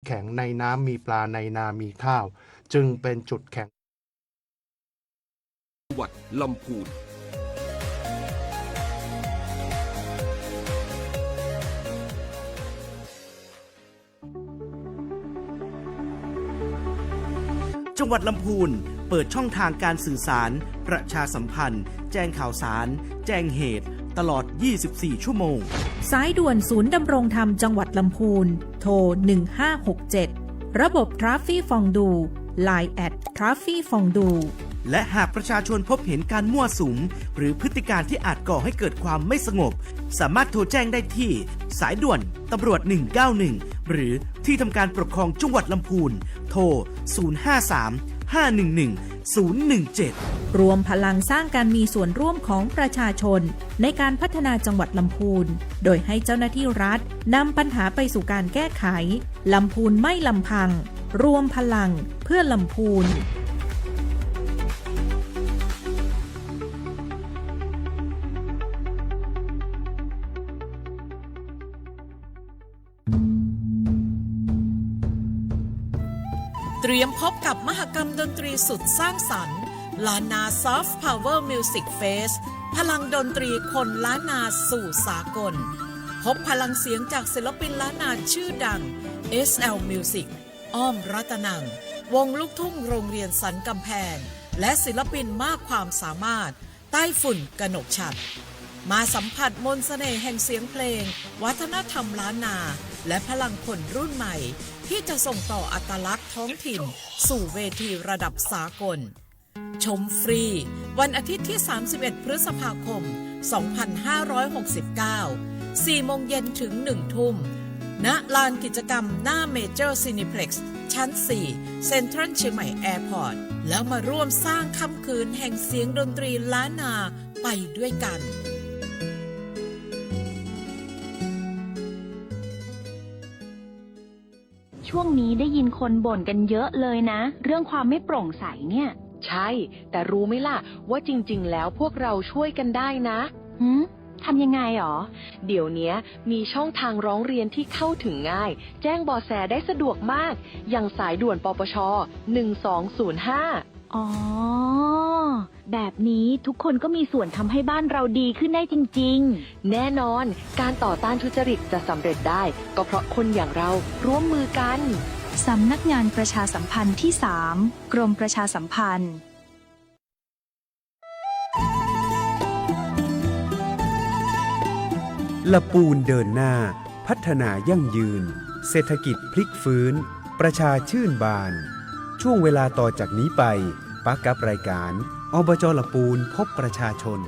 แข็งในน้ำมีปลาในนามีข้าวจึงเป็นจุดแข็งจังหวัดลำพูนจังหวัดลำพูนเปิดช่องทางการสื่อสารประชาสัมพันธ์แจ้งข่าวสารแจ้งเหตุตลอด 24 ชั่วโมงสายด่วนศูนย์ดำรงธรรมจังหวัดลำพูนโทร1567ระบบทราฟฟี่ฟองดู Line แอดทราฟฟี่ฟองดูและหากประชาชนพบเห็นการมั่วสุมหรือพฤติการที่อาจก่อให้เกิดความไม่สงบสามารถโทรแจ้งได้ที่สายด่วนตำรวจ191หรือที่ทำการปกครองจังหวัดลำพูนโทร053-511-017รวมพลังสร้างการมีส่วนร่วมของประชาชนในการพัฒนาจังหวัดลำพูนโดยให้เจ้าหน้าที่รัฐนำปัญหาไปสู่การแก้ไขลำพูนไม่ลำพังรวมพลังเพื่อลำพูนเตรียมพบกับมหกรรมดนตรีสุดสร้างสรรค์ล้านนา Soft Power Music Fest พลังดนตรีคนล้านนาสู่สากลพบพลังเสียงจากศิลปินล้านนาชื่อดัง SL Music อ้อมรัตนังวงลูกทุ่งโรงเรียนสันกำแพงและศิลปินมากความสามารถใต้ฝุ่นกนกฉัตรมาสัมผัสมนต์เสน่ห์แห่งเสียงเพลงวัฒนธรรมล้านนาและพลังคนรุ่นใหม่ที่จะส่งต่ออัตลักษณ์ท้องถิ่นสู่เวทีระดับสากลชมฟรีวันอาทิตย์ที่ 31 พฤษภาคม 2569 4 โมงเย็นถึง 1 ทุ่มณลานกิจกรรมหน้าเมเจอร์ซินิเพล็กซ์ชั้น 4 เซ็นทรัลเชียงใหม่แอร์พอร์ตแล้วมาร่วมสร้างค่ำคืนแห่งเสียงดนตรีล้านนาไปด้วยกันช่วงนี้ได้ยินคนบ่นกันเยอะเลยนะเรื่องความไม่โปร่งใสเนี่ยใช่แต่รู้ไหมล่ะว่าจริงๆแล้วพวกเราช่วยกันได้นะทำยังไงหรอเดี๋ยวนี้มีช่องทางร้องเรียนที่เข้าถึงง่ายแจ้งเบาะแสได้สะดวกมากอย่างสายด่วนปปช1205อ๋อแบบนี้ทุกคนก็มีส่วนทำให้บ้านเราดีขึ้นได้จริงๆแน่นอนการต่อต้านทุจริตจะสำเร็จได้ก็เพราะคนอย่างเราร่วมมือกันสำนักงานประชาสัมพันธ์ที่ 3 กรมประชาสัมพันธ์ละปูนเดินหน้าพัฒนายั่งยืนเศรษฐกิจพลิกฟื้นประชาชื่นบานช่วงเวลาต่อจากนี้ไปปักกับรายการอบจ.ละปูนพบประชาชน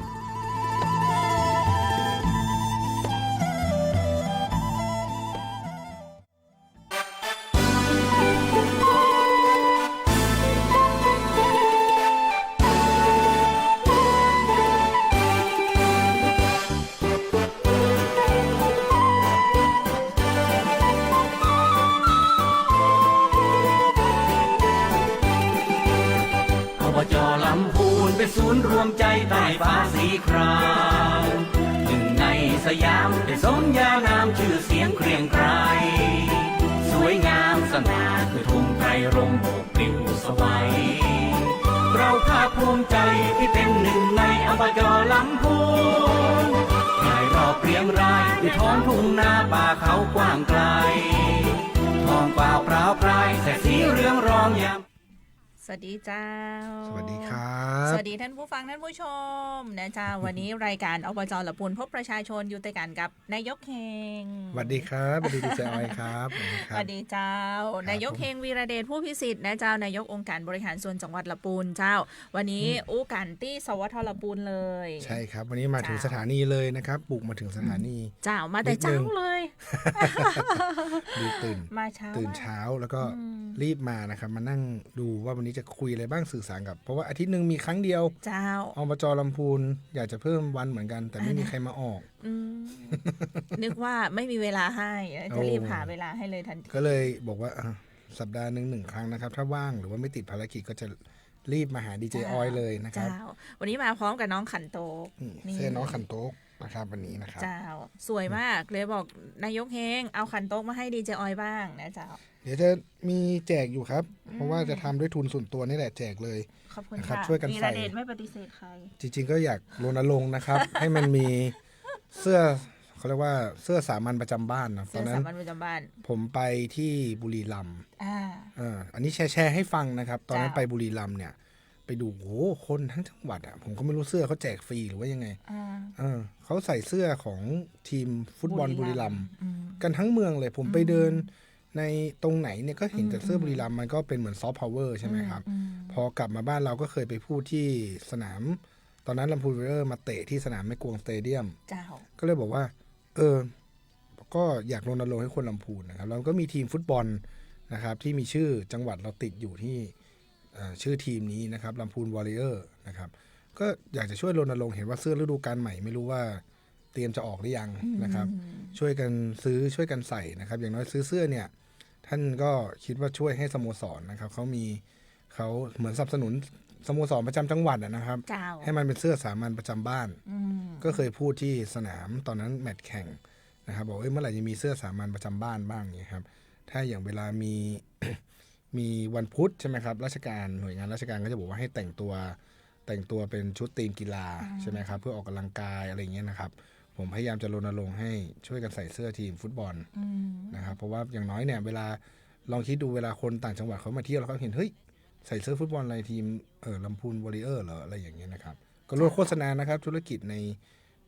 เป็นศูนย์รวมใจใต้ฟ้าสีครามหนึ่งในสยามได้สมญานามชื่อเสียงเกรียงไกรสวยงามสง่าคือธงไตรรงค์โบกปลิวสวัยเราภาคภูมิใจที่เป็นหนึ่งในอบจ.ลำพูนรายรอบเรียงรายด้วยท้องทุ่งนาป่าเขากว้างไกลท้องเปล่าเปล่าปลายแสงสีเรืองรองยามสวัสดีเจ้าสวัสดีครับสวัสดีท่านผู้ฟังท่านผู้ชมนะเจ้าวันนี้รายการอบจ.ละปูนพบประชาชนอยู่ด้วยกันกับนายกเฮงสวัสดีครับสวัสดีดีเจออยครับสวัสดีเจ้านายกเฮงวีระเดชผู้พิสิทธิ์นะเจ้านายกองค์การบริหารส่วนจังหวัดละปูนเจ้าวันนี้อู้กันที่สวทละปูนเลยใช่ครับวันนี้มาถึงสถานีเลยนะครับบุกมาถึงสถานีเจ้ามาแต่เช้าเลยตื่นมาเช้าตื่นเช้าแล้วก็รีบมานะครับมานั่งดูว่าวันนี้จะคุยอะไรบ้างสื่อสารกับเพราะว่าอาทิตย์นึงมีครั้งเดียวเจ้าอบจ.ลำพูนอยากจะเพิ่มวันเหมือนกันแต่ไม่มีใครมาออกนึกว่าไม่มีเวลาให้จะรีบหาเวลาให้เลยทันทีก็เลยบอกว่าสัปดาห์นึง1 ครั้งนะครับถ้าว่างหรือว่าไม่ติดภารกิจก็จะรีบมาหาดีเจออยเลยนะครับวันนี้มาพร้อมกับน้องขันโตเสื้อน้องขันโต๊กนะครับวันนี้นะครับเจ้าสวยมากเลยบอกนายกเฮงเอาขันโต๊กมาให้ดีเจออยบ้างนะเจ้า เดี๋ยวจะมีแจกอยู่ครับ เพราะว่าจะทำด้วยทุนส่วนตัวนี่แหละแจกเลย ขอบคุณ นะครับ ค่ะ ช่วยกัน วี ใส่ ระเดชไม่ปฏิเสธใคร จริงๆก็อยากรณรงค์นะครับ ให้มันมีเสื้อเขาเรียกว่าเสื้อสามัญประจำบ้านนะต เสื้ อ อน นั้ สาน มัญประจำบ้าน ผมไปที่บุรีรัมย์ อ่า อันนี้แชร์ให้ฟังนะครับ ตอนนั้น จ้า ไปบุรีรัมย์เนี่ย ไปดูโอ้โหคนทั้งจังหวัดอ่ะผมก็ไม่รู้เสื้อเขาแจกฟรีหรือว่ายังไง เขาใส่เสื้อของทีมฟุตบอลบุรีรัมย์กันทั้งเมืองเลย ผมไปเดินในตรงไหนเนี่ยก็เห็นแต่เสื้อบุรีรัมย์มันก็เป็นเหมือนซอฟต์พาวเวอร์ใช่ไหมครับ พอกลับมาบ้านเราก็เคยไปพูดที่สนาม ตอนนั้นลำพูนวอริเออร์มาเตะที่สนามแม่กวงสเตเดียม เจ้า ก็เลยบอกว่า ก็อยากรณรงค์ให้คนลำพูนนะครับเราก็มีทีมฟุตบอลนะครับ ที่มีชื่อจังหวัดเราติดอยู่ที่ชื่อทีมนี้นะครับลำพูนวอริเออร์นะครับ ก็อยากจะช่วยรณรงค์เห็นว่าเสื้อฤดูกาลใหม่ไม่รู้ว่าเตรียมจะออกหรือยังนะครับ ช่วยกันซื้อช่วยกันใส่นะครับ อย่างน้อยซื้อเสื้อเนี่ย ท่านก็คิดว่าช่วยให้สโมสรนะครับเขาเหมือนสนับสนุนสโมสรประจำจังหวัดนะครับ เจ้า ให้มันเป็นเสื้อสามัญประจำบ้าน ก็เคยพูดที่สนามตอนนั้นแมตช์แข่งนะครับบอกเมื่อไหร่จะมีเสื้อสามัญประจำบ้านบ้างเนี่ยครับถ้าอย่างเวลามี มีวันพุธใช่ไหมครับราชการหน่วยงานราชการก็จะบอกว่าให้แต่งตัวเป็นชุดทีมกีฬาใช่ไหมครับเพื่อออกกำลังกายอะไรอย่างเงี้ยนะครับผมพยายามจะรณรงค์ให้ช่วยกันใส่เสื้อทีมฟุตบอลนะครับเพราะว่าอย่างน้อยเนี่ยเวลาลองคิดดูเวลาคนต่างจังหวัดเขามาเที่ยวแล้วเขาเห็นเฮ้ยใส่เสื้อฟุตบอลอะไรทีมลำพูนวอริเออร์เหรออะไรอย่างเงี้ยนะครับก็ลดโฆษณานะครับธุรกิจใน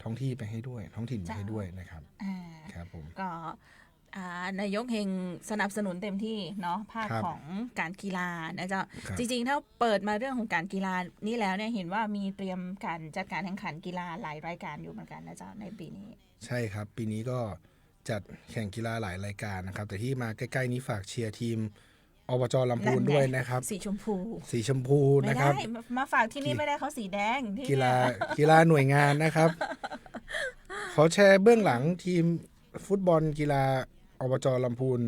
ท้องที่ไปให้ด้วยท้องถิ่นไปให้ด้วยนะครับครับผม ก็นายกเฮงสนับสนุนเต็มที่เนาะภาค ครับ ของการกีฬานะเจ้า ครับ จริงๆถ้าเปิดมาเรื่องของการกีฬานี่แล้วเนี่ยเห็นว่ามีเตรียมการจัดการแข่งขันกีฬาหลายรายการอยู่เหมือนกันนะเจ้าในปีนี้ ใช่ครับ ปีนี้ก็จัดแข่งกีฬาหลายรายการนะครับ แต่ที่มาใกล้ๆนี้ฝากเชียร์ทีมอบจลำพูนด้วยนะครับ สีชมพู สีชมพู ไม่ นะค ได้ รับ มาฝากที่นี่ไม่ได้เขาสีแดงที่ กีฬา เนี่ย กีฬาหน่วยงานนะครับ ขอแชร์เบื้องหลังทีมฟุตบอลกีฬาอบจลำพูน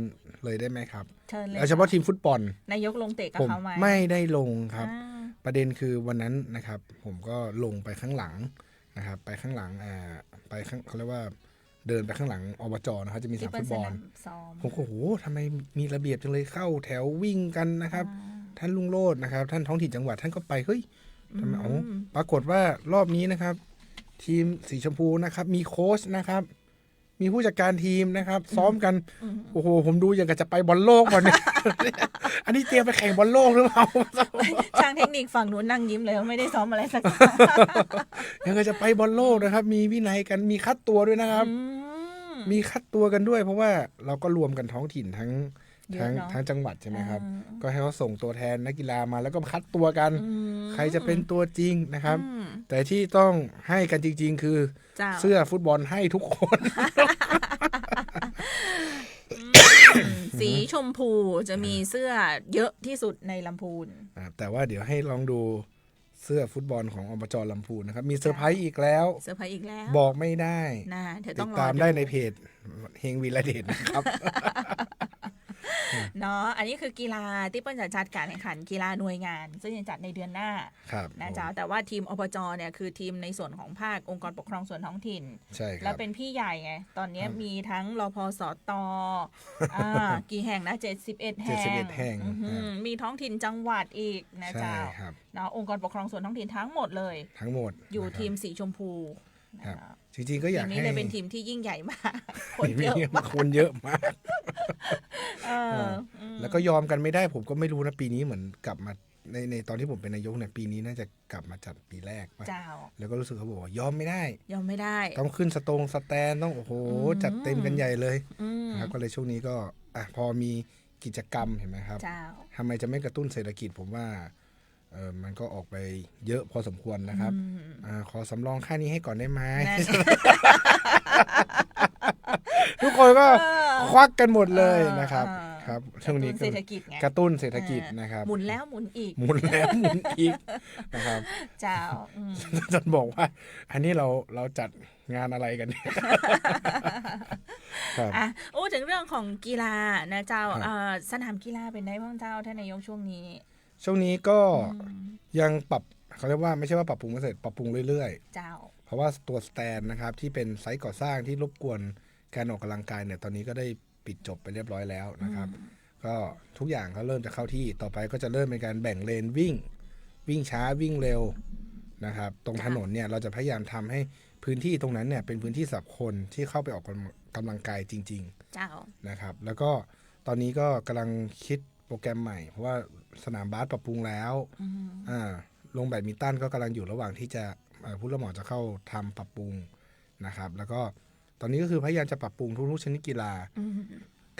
เลยได้ไหมครับ เชิญเลย โดยเฉพาะทีมฟุตบอล นายกลงเตะกับ ผม เขาไหม ไม่ได้ลงครับ อ่า ประเด็นคือวันนั้นนะครับ ผมก็ลงไปข้างหลังนะครับ ไปข้างหลังไปข้างเขาเรียกว่าเดินไปข้างหลังอบจนะครับจะมีส ที่ นาม เป็ ฟุ น ต ส บอล นามซ้อม ผมก็โหทำไมมีระเบียบจังเลยเข้าแถววิ่งกันนะครับ ท่านลุงโลดนะครับ ท่านท้องถิ่นจังหวัดท่านก็ไปเฮ้ยทำไมปรากฏว่ารอบนี้นะครับ ทีมสีชมพูนะครับ มีโค้ชนะครับ มีผู้จัดการทีมนะครับ ซ้อมกันโอ้โหผมดูอย่างกับจะไปบอลโลกวันนี้ อันนี้เตรียมไปแข่งบอลโลกหรือเปล่า ช่างเทคนิคฝั่งนู้นนั่งยิ้มเลยว่าไม่ได้ซ้อมอะไรสัก ยังกับจะไปบอลโลกนะครับ มีวินัยกันมีคัดตัวด้วยนะครับ มีคัดตัวกันด้วย เพราะว่าเราก็รวมกันท้องถิ่นทั้ง เยอะเนอะ ทั้งจังหวัดใช่ไหมครับ ก็ให้เขาส่งตัวแทนนักกีฬามาแล้วก็คัดตัวกัน ใครจะเป็นตัวจริงนะครับ แต่ที่ต้องให้กันจริง ๆ คือ เจ้า เสื้อฟุตบอลให้ทุกคน สีชมพูจะมีเสื้อเยอะที่สุดในลำพูน แต่ว่าเดี๋ยวให้ลองดูเสื้อฟุตบอลของอบจลำพูนนะครับ มีเซอร์ไพรส์อีกแล้ว เซอร์ไพรส์อีกแล้ว บอกไม่ได้ นะเดี๋ยว ติ ต้อ ด งรอ ตามได้ในเพจเฮงวีระเดชนะครับ เนาะอันนี้คือกีฬาที่เปิ้ลจะจัดการแข่งขันกีฬาหน่วยงาน ซึ่งจะจัดในเดือนหน้า ครับ นะจ๊ะแต่ว่าทีมอบจเนี่ยคือทีมในส่วนของภาคองค์กรปกครองส่วนท้องถิ่น ใช่ค แล้ รั ว บ เป็นพี่ใหญ่ไง ตอนนี้มีทั้งรพสต กี่แห่งนะ71 แห่ง 71แห่ง อื้อหือมีท้องถิ่นจังหวัดอีกนะ ใช่ จ๊ะ ครับ เนาะองค์กรปกครองส่วนท้องถิ่นทั้งหมดเลย ทั้งหมด อยู่ นะครับ ทีมสีชมพู ครับ นะ จริงๆก็อยาก ทีมนี้ ให้ เลยเป็นทีมที่ยิ่งใหญ่มาก คนเยอะมาก คนเยอะมาก เออ แล้วก็ยอมกันไม่ได้ผมก็ไม่รู้นะปีนี้เหมือนกลับมาในตอนที่ผมเป็นนายกเนี่ยปีนี้น่าจะกลับมาจัดปีแรกป่ะ เจ้า แล้วก็รู้สึกเขาบอกว่ายอมไม่ได้ ยอมไม่ได้ ต้องขึ้นสแตนต้องโอ้โหจัดเต็มกันใหญ่เลย อืม นะครับก็เลยช่วงนี้ก็พอมีกิจกรรมเห็นไหมครับ เจ้า ทำไมจะไม่กระตุ้นเศรษฐกิจผมว่ามันก็ออกไปเยอะพอสมควรนะครับขอสำรองค่านี้ให้ก่อนได้ไหม นั่น ทุกคนก็ควักกันหมดเลยนะครับ ครับช่วงนี้ กระตุ้นเศรษฐกิจไง กระตุ้นเศรษฐกิจนะครับ หมุนแล้วหมุนอีก หมุนแล้วหมุนอีกนะครับ เจ้าอืม จนบอกว่า อันนี้เราจัดงานอะไรกันเนี่ยครับ อ่ะโอ้ถึงเรื่องของกีฬานะเจ้า ครับ สนามกีฬาเป็นไงบ้างเจ้าท่านนายกช่วงนี้ ช่วงนี้ก็ยังปรับเขาเรียกว่าไม่ใช่ว่าปรับปรุงไม่เสร็จปรับปรุงเรื่อย เจ้า ๆ เพราะว่าตัวสแตนนะครับที่เป็นไซต์ก่อสร้างที่รบกวนการออกกำลังกายเนี่ยตอนนี้ก็ได้ปิดจบไปเรียบร้อยแล้วนะครับ ก็ทุกอย่างก็เริ่มจะเข้าที่ต่อไปก็จะเริ่มเป็นการแบ่งเลนวิ่งช้าวิ่งเร็วนะครับตรงถนนเนี่ยเราจะพยายามทำให้พื้นที่ตรงนั้นเนี่ยเป็นพื้นที่สำหรับคนที่เข้าไปออกกำลังกายจริง เจ้า ๆนะครับแล้วก็ตอนนี้ก็กำลังคิดโปรแกรมใหม่เพราะว่าสนามบาสปรับปรุงแล้วลงแบดมินตันก็กำลังอยู่ระหว่างที่จะผู้รับเหมาจะเข้าทำปรับปรุงนะครับแล้วก็ตอนนี้ก็คือพยายามจะปรับปรุงทุกๆชนิดกีฬา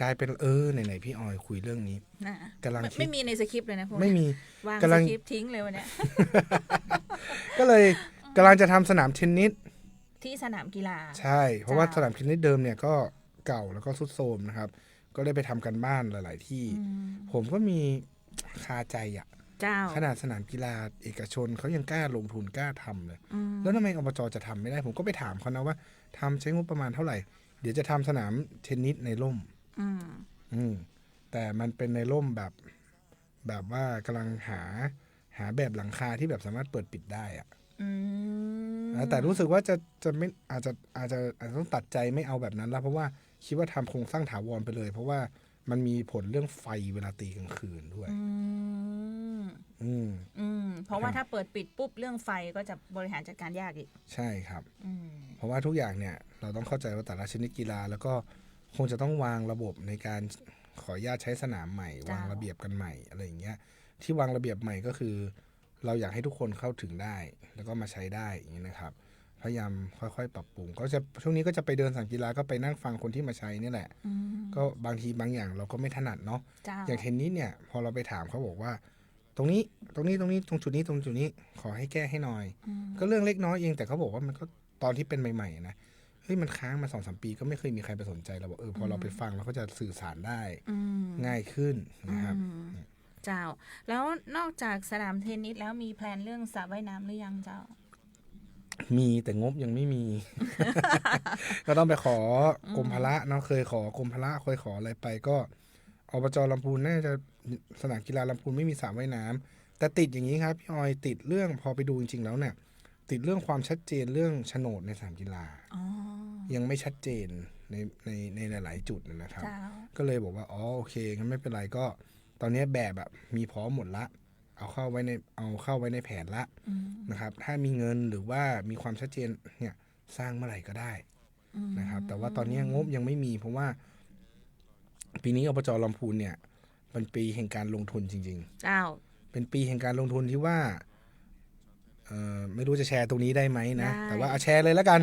กลายเป็นไหนๆพี่ออยคุยเรื่องนี้กำลังคิด ไม่มีในสคริปต์เลยนะพวก ไม่มี วาง กำลั ส ง คริปต์ทิ้งเลยวันเนี้ย ก็เลยกำลังจะทำสนามเทนนิส ที่สนามกีฬา ใช่เพราะว่าสนามเทนนิสเดิมเนี่ยก็เก่าแล้วก็ทรุดโทรมนะครับก็ได้ไปทำกันบ้านหลายๆที่ผมก็มีคาใจอ่ะ เจ้า ขนาดสนามกีฬาเอกชนเขายังกล้าลงทุนกล้าทำเลยแล้วทำไมอบจจะทำไม่ได้ผมก็ไปถามเขานะว่าทำใช้งบประมาณเท่าไหร่เดี๋ยวจะทำสนามเทนนิสในร่มแต่มันเป็นในร่มแบบว่ากำลังหาแบบหลังคาที่แบบสามารถเปิดปิดได้อะแต่รู้สึกว่าจะไม่อาจจะต้องตัดใจไม่เอาแบบนั้นแล้วเพราะว่าคิดว่าทำโครงสร้างถาวรไปเลยเพราะว่ามันมีผลเรื่องไฟเวลาตีกลางคืนด้วยเพราะว่าถ้าเปิดปิดปุ๊บเรื่องไฟก็จะบริหารจัดการยากอีกใช่ครับเพราะว่าทุกอย่างเนี่ยเราต้องเข้าใจว่าแต่ละชนิดกีฬาแล้วก็คงจะต้องวางระบบในการขออนุญาตใช้สนามใหม่วางระเบียบกันใหม่อะไรอย่างเงี้ยที่วางระเบียบใหม่ก็คือเราอยากให้ทุกคนเข้าถึงได้แล้วก็มาใช้ได้อย่างนี้นะครับพยายามค่อยๆปรับปรุงก็จะช่วงนี้ก็จะไปเดินสนามกีฬาก็ไปนั่งฟังคนที่มาใช้นี่แหละก็บางทีบางอย่างเราก็ไม่ถนัดเนาะอย่างเทนนิสเนี่ยพอเราไปถามเขาบอกว่าตรงนี้ตรงจุดนี้ขอให้แก้ให้หน่อยก็เรื่องเล็กน้อยเองแต่เขาบอกว่ามันก็ตอนที่เป็นใหม่ๆนะเฮ้ยมันค้างมา 2-3 ปีก็ไม่เคยมีใครไปสนใจเราบอกพอเราไปฟังเราก็จะสื่อสารได้ง่ายขึ้นนะครับเจ้าแล้วนอกจากสนามเทนนิสแล้วมีแพลนเรื่องสระว่ายน้ำหรือยังเจ้ามีแต่งบยังไม่มี ก็ต้องไปขอกรมพละเนาะเคยขอกรมพละเคยขออะไรไปก็อบจลำพูนน่าจะสนามกีฬาลำพูนไม่มีสระว่ายน้ำแต่ติดอย่างนี้ครับพี่ออยติดเรื่องพอไปดูจริงๆแล้วเนี่ยติดเรื่องความชัดเจนเรื่องโฉนดในสนามกีฬายังไม่ชัดเจนในหลายๆจุดนะครับก็เลยบอกว่าโอเคงั้นไม่เป็นไรก็ตอนนี้แบบมีพร้อมหมดละเอาเข้าไว้ในแผนละนะครับถ้ามีเงินหรือว่ามีความชัดเจนเนี่ยสร้างเมื่อไหร่ก็ได้นะครับแต่ว่าตอนนี้งบยังไม่มีเพราะว่าปีนี้อบจลำพูนเนี่ยเป็นปีแห่งการลงทุนจริงๆเป็นปีแห่งการลงทุนที่ว่าไม่รู้จะแชร์ตรงนี้ได้ไหมนะแต่ว่าเอาแชร์เลยแล้วกัน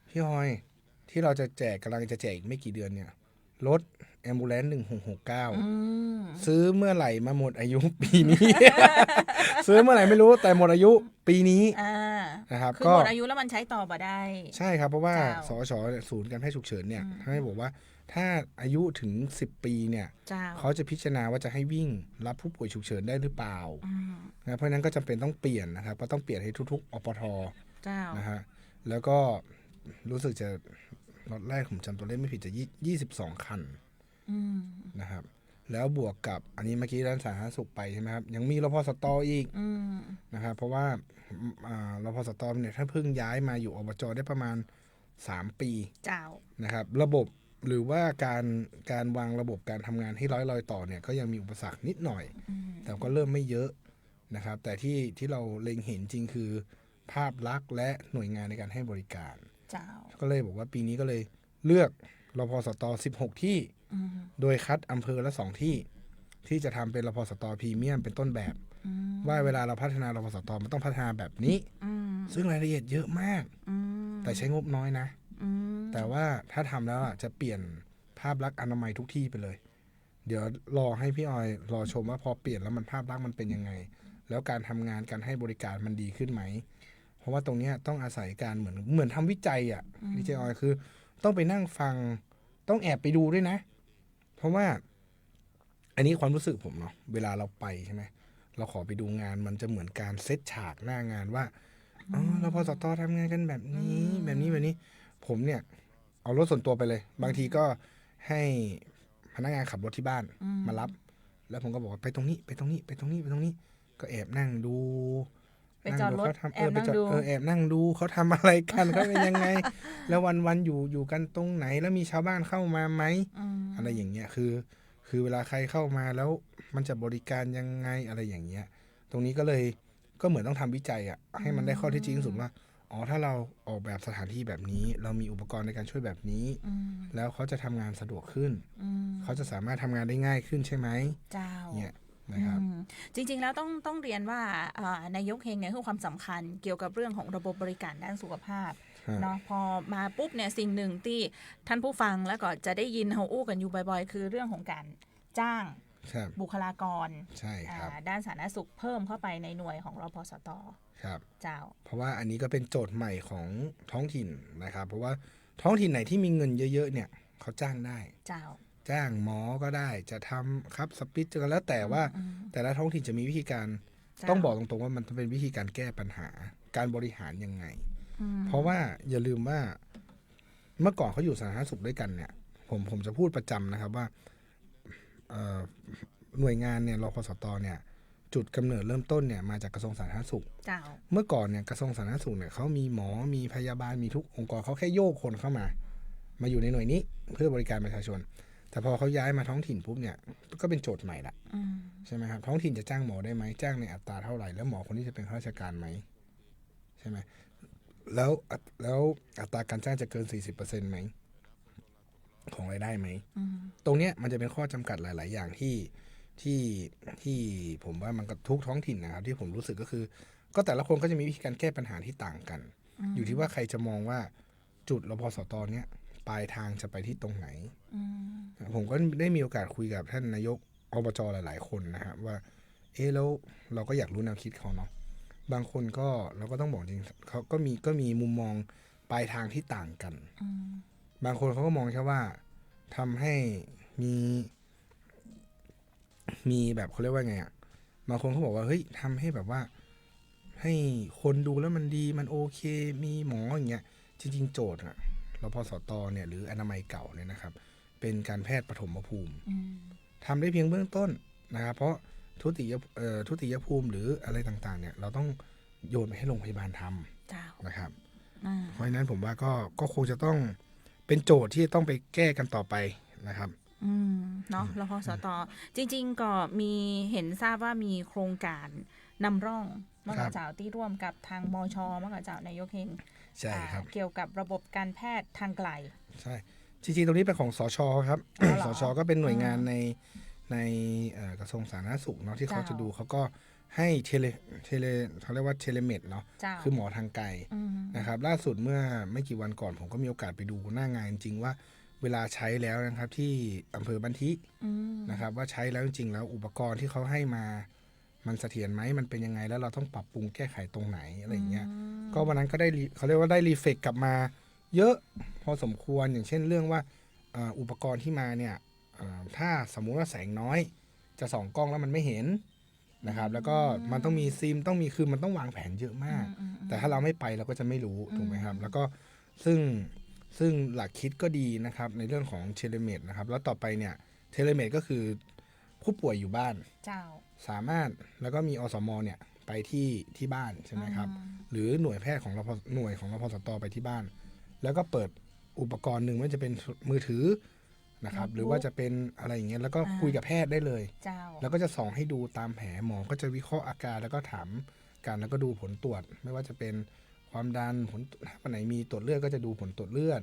พี่ฮอยที่เราจะกำลังจะแจกอีกไม่กี่เดือนเนี่ยรถแอมบูเลนซ์1669ซื้อเมื่อไหร่มาหมดอายุปีนี้ ซื้อเมื่อไหร่ไม่รู้แต่หมดอายุปีนี้นะครับก็หมดอายุแล้วมันใช้ต่อบ่ได้ใช่ครับเพราะว่าสช.ศูนย์การแพทย์ฉุกเฉินเนี่ยให้บอกว่าถ้าอายุถึง10ปีเนี่ยเขาจะพิจารณาว่าจะให้วิ่งรับผู้ป่วยฉุกเฉินได้หรือเปล่านะเพราะนั้นก็จำเป็นต้องเปลี่ยนนะครับก็ต้องเปลี่ยนให้ทุกๆอปท.นะฮะแล้วก็รู้สึกจะรถแรกผมจำตัวเลขไม่ผิดจะ22คันนะครับแล้วบวกกับอันนี้เมื่อกี้ด้านสาธารณสุขไปใช่ไหมครับยังมีรพสต.อีกนะครับเพราะว่ารพสต.เนี่ยถ้าเพิ่งย้ายมาอยู่อบจ.ได้ประมาณ3ปีนะครับระบบหรือว่าการวางระบบการทำงานให้รอยต่อเนี่ยก็ยังมีอุปสรรคนิดหน่อยแต่ก็เริ่มไม่เยอะนะครับแต่ที่เราเล็งเห็นจริงคือภาพลักษณ์และหน่วยงานในการให้บริการก็เลยบอกว่าปีนี้ก็เลยเลือกรพสต16ที่โดยคัดอำเภอละ2ที่จะทำเป็นรพสตพรีเมียมเป็นต้นแบบว่าเวลาเราพัฒนารพสตมันต้องพัฒนาแบบนี้ซึ่งรายละเอียดเยอะมากแต่ใช้งบน้อยนะแต่ว่าถ้าทำแล้วจะเปลี่ยนภาพลักษณ์อนามัยทุกที่ไปเลยเดี๋ยวรอให้พี่ออยรอชมว่าพอเปลี่ยนแล้วมันภาพลักษณ์มันเป็นยังไงแล้วการทำงานการให้บริการมันดีขึ้นไหมเพราะว่าตรงนี้ต้องอาศัยการเหมือนทำวิจัยพี่เจออยคือต้องไปนั่งฟังต้องแอบไปดูด้วยนะเพราะว่าอันนี้ความรู้สึกผมเนาะเวลาเราไปใช่ไหมเราขอไปดูงานมันจะเหมือนการเซตฉากหน้างานว่าเราพอสตทำงานกันแบบนี้ผมเนี่ยเอารถส่วนตัวไปเลยบางทีก็ให้พนักงานขับรถที่บ้านมารับแล้วผมก็บอกว่าไปตรงนี้ก็แอบนั่งดูไปจอดรถแอบนั่งดูเขาทำอะไรกันเขาเป็นยังไงแล้ววันอยู่กันตรงไหนแล้วมีชาวบ้านเข้ามาไหมอะไรอย่างเงี้ยคื คือเวลาใครเข้ามาแล้วมันจะบริการยังไงอะไรอย่างเงี้ยตรงนี้ก็เลยก็เหมือนต้องทำวิจัยอะให้มันได้ข้อเท็จจริงที่สุดว่าอ๋อถ้าเราออกแบบสถานที่แบบนี้เรามีอุปกรณ์ในการช่วยแบบนี้แล้วเขาจะทำงานสะดวกขึ้นเขาจะสามารถทำงานได้ง่ายขึ้นใช่ไหมเจ้าเนี่ยนะครับจริงๆแล้วต้องเรียนว่านายกเฮงเนี่ยให้ความสำคัญเกี่ยวกับเรื่องของระบบบริการด้านสุขภาพเนาะพอมาปุ๊บเนี่ยสิ่งหนึ่งที่ท่านผู้ฟังแล้วก็จะได้ยินเฮาอู้กันอยู่บ่อยๆคือเรื่องของการจ้างบุคลากรใช่ครับด้านสาธารณสุขเพิ่มเข้าไปในหน่วยของรพสตครับเจ้าเพราะว่าอันนี้ก็เป็นโจทย์ใหม่ของท้องถิ่นนะครับเพราะว่าท้องถิ่นไหนที่มีเงินเยอะๆเนี่ยเขาจ้างได้เจ้าจ้างหมอก็ได้จะทำครับสปิตก็แล้วแต่ว่าแต่ละท้องถิ่นจะมีวิธีการต้องบอกตรงๆว่ามันเป็นวิธีการแก้ปัญหาการบริหารยังไงเพราะว่าอย่าลืมว่าเมื่อก่อนเขาอยู่สาธารณสุขด้วยกันเนี่ยผมจะพูดประจำนะครับว่าหน่วยงานเนี่ยรพสตเนี่ยจุดกำเนิดเริ่มต้นเนี่ยมาจากกระทรวงสาธารณสุขเมื่อก่อนเนี่ยกระทรวงสาธารณสุขเนี่ยเขามีหมอมีพยาบาลมีทุกองค์กรเขาแค่โยกคนเข้ามาอยู่ในหน่วยนี้เพื่อบริการประชาชนแต่พอเขาย้ายมาท้องถิ่นปุ๊บเนี่ยก็เป็นโจทย์ใหม่ละใช่ไหมครับท้องถิ่นจะจ้างหมอได้ไหมจ้างในอัตราเท่าไหร่แล้วหมอคนนี้จะเป็นข้าราชการไหมใช่ไหมแล้วอัตราการจ้างจะเกิน 40% ไหมของรายได้ไหมตรงเนี้ยมันจะเป็นข้อจำกัดหลายๆอย่างที่ผมว่ามันก็ทุกท้องถิ่นนะครับที่ผมรู้สึกก็คือก็แต่ละคนก็จะมีวิธีการแก้ปัญหาที่ต่างกันอยู่ที่ว่าใครจะมองว่าจุดรพสตเนี้ยปลายทางจะไปที่ตรงไหนผมก็ได้มีโอกาสคุยกับท่านนายกอบจหลายๆคนนะครับว่าแล้วเราก็อยากรู้แนวคิดเขาเนาะบางคนก็เราก็ต้องบอกจริงเขาก็มีมุมมองปลายทางที่ต่างกันบางคนเขาก็มองแค่ว่าทำให้มีแบบเขาเรียกว่าไงอ่ะบางคนเขาบอกว่าเฮ้ยทำให้แบบว่าให้คนดูแล้วมันดีมันโอเคมีหมออย่างเงี้ยจริงๆโจทย์อะรพสตเนี่ยหรืออนามัยเก่าเนี่ยนะครับเป็นการแพทย์ปฐมภูมิทำได้เพียงเบื้องต้นนะครับเพราะทุติยภูมิหรืออะไรต่างๆเนี่ยเราต้องโยนไปให้โรงพยาบาลทำนะครับเพราะฉะนั้นผมว่าก็คงจะต้องเป็นโจทย์ที่ต้องไปแก้กันต่อไปนะครับเนาะรพสตจริงๆก็มีเห็นทราบว่ามีโครงการนำร่องเมื่อเจ้าที่ร่วมกับทางมชเมื่อเจ้านายกเฮงใช่ครับเกี่ยวกับระบบการแพทย์ทางไกลใช่จริงๆตรงนี้เป็นของสชครับ สชก็เป็นหน่วยงานในกระทรวงสาธารณสุขเนาะที่เขาจะดูเขาก็ให้เทเลเขาเรียกว่าเทเลเมดเนาะคือหมอทางไกลนะครับล่าสุดเมื่อไม่กี่วันก่อนผมก็มีโอกาสไปดูหน้างานจริงว่าเวลาใช้แล้วนะครับที่อำเภอบันทินะครับว่าใช้แล้วจริงๆแล้วอุปกรณ์ที่เขาให้มามันเสถียรไหมมันเป็นยังไงแล้วเราต้องปรับปรุงแก้ไขตรงไหนอะไรอย่างเงี้ยก็วันนั้นก็ได้เขาเรียกว่าได้รีเฟกกลับมาเยอะพอสมควรอย่างเช่นเรื่องว่าอุปกรณ์ที่มาเนี่ยถ้าสมมุติว่าแสงน้อยจะส่องกล้องแล้วมันไม่เห็นนะครับแล้วก็มันต้องมีซิมต้องมีคือมันต้องวางแผนเยอะมากแต่ถ้าเราไม่ไปเราก็จะไม่รู้ถูกไหมครับแล้วก็ซึ่งหลักคิดก็ดีนะครับในเรื่องของเทเลเมดนะครับแล้วต่อไปเนี่ยเทเลเมดก็คือผู้ป่วยอยู่บ้านสามารถแล้วก็มีอสมเนี่ยไปที่บ้านใช่ไหมครับหรือหน่วยแพทย์ของหน่วยของรพสตไปที่บ้านแล้วก็เปิดอุปกรณ์หนึ่งว่าจะเป็นมือถือนะครับหรือว่าจะเป็นอะไรอย่างเงี้ยแล้วก็คุยกับแพทย์ได้เลยแล้วก็จะส่องให้ดูตามแผลหมอก็จะวิเคราะห์อาการแล้วก็ถามกันแล้วก็ดูผลตรวจไม่ว่าจะเป็นความดันผลวันไหนมีตรวจเลือดก็จะดูผลตรวจเลือด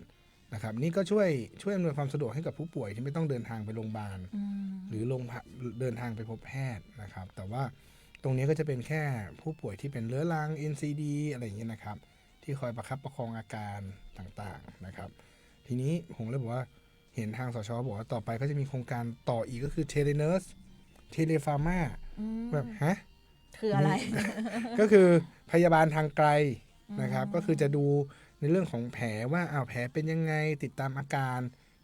นะครับนี่ก็ช่วยอำนวยความสะดวกให้กับผู้ป่วยที่ไม่ต้องเดินทางไปโรงพยาบาลหรือเดินทางไปพบแพทย์นะครับแต่ว่าตรงนี้ก็จะเป็นแค่ผู้ป่วยที่เป็นเรื้อรัง NCD อะไรอย่างเงี้ยนะครับที่คอยประคับประคองอาการต่างๆนะครับทีนี้ผมเลยบอกว่าเห็นทางสช.บอกว่าต่อไปก็จะมีโครงการต่ออีกก็คือเทเลเนอร์สเทเลฟาร์มาแบบฮะคืออะไร ก็คือพยาบาลทางไกลนะครับก็คือจะดูในเรื่องของแผลว่าแผลเป็นยังไงติดตามอาการ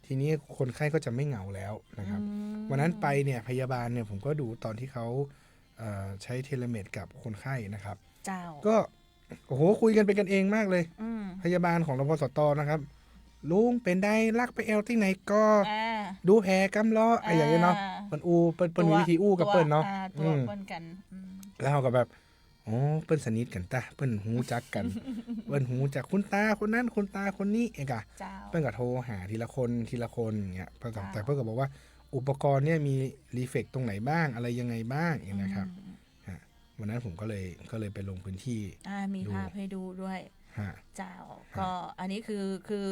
ทีนี้คนไข้ก็จะไม่เหงาแล้วนะครับวันนั้นไปเนี่ยพยาบาลเนี่ยผมก็ดูตอนที่เขาใช้เทเลเมดกับคนไข้นะครับก็โอ้โหคุยกันเป็นกันเองมากเลยพยาบาลของรพสตนะครับลุงเป็นได้ลักไปเอลที่ไหนก็ดูแผลกำล้ออะไรอย่างเงี้ยเนาะเปิ้นมีวิธีอู้กับเปิ้นเนาะเปิ้นกันแล้วเขาก็แบบอ๋อเปิ้นสนิทกันตาเปิ้นหูจักกันเปิ้นหูจักคุณตาคนนั้นคุณตาคนนี้เองอะเปิ้นก็โทรหาทีละคนอย่างเงี้ยแต่เปิ้นก็บอกว่า อุปกรณ์เนี่ยมีรีเฟกตรงไหนบ้างอะไรยังไงบ้างอย่างนะครับฮะวันนั้นผมก็เลยไปลงพื้นที่มีภาพให้ดูด้วย เจ้า ฮะ ก็อันนี้คือ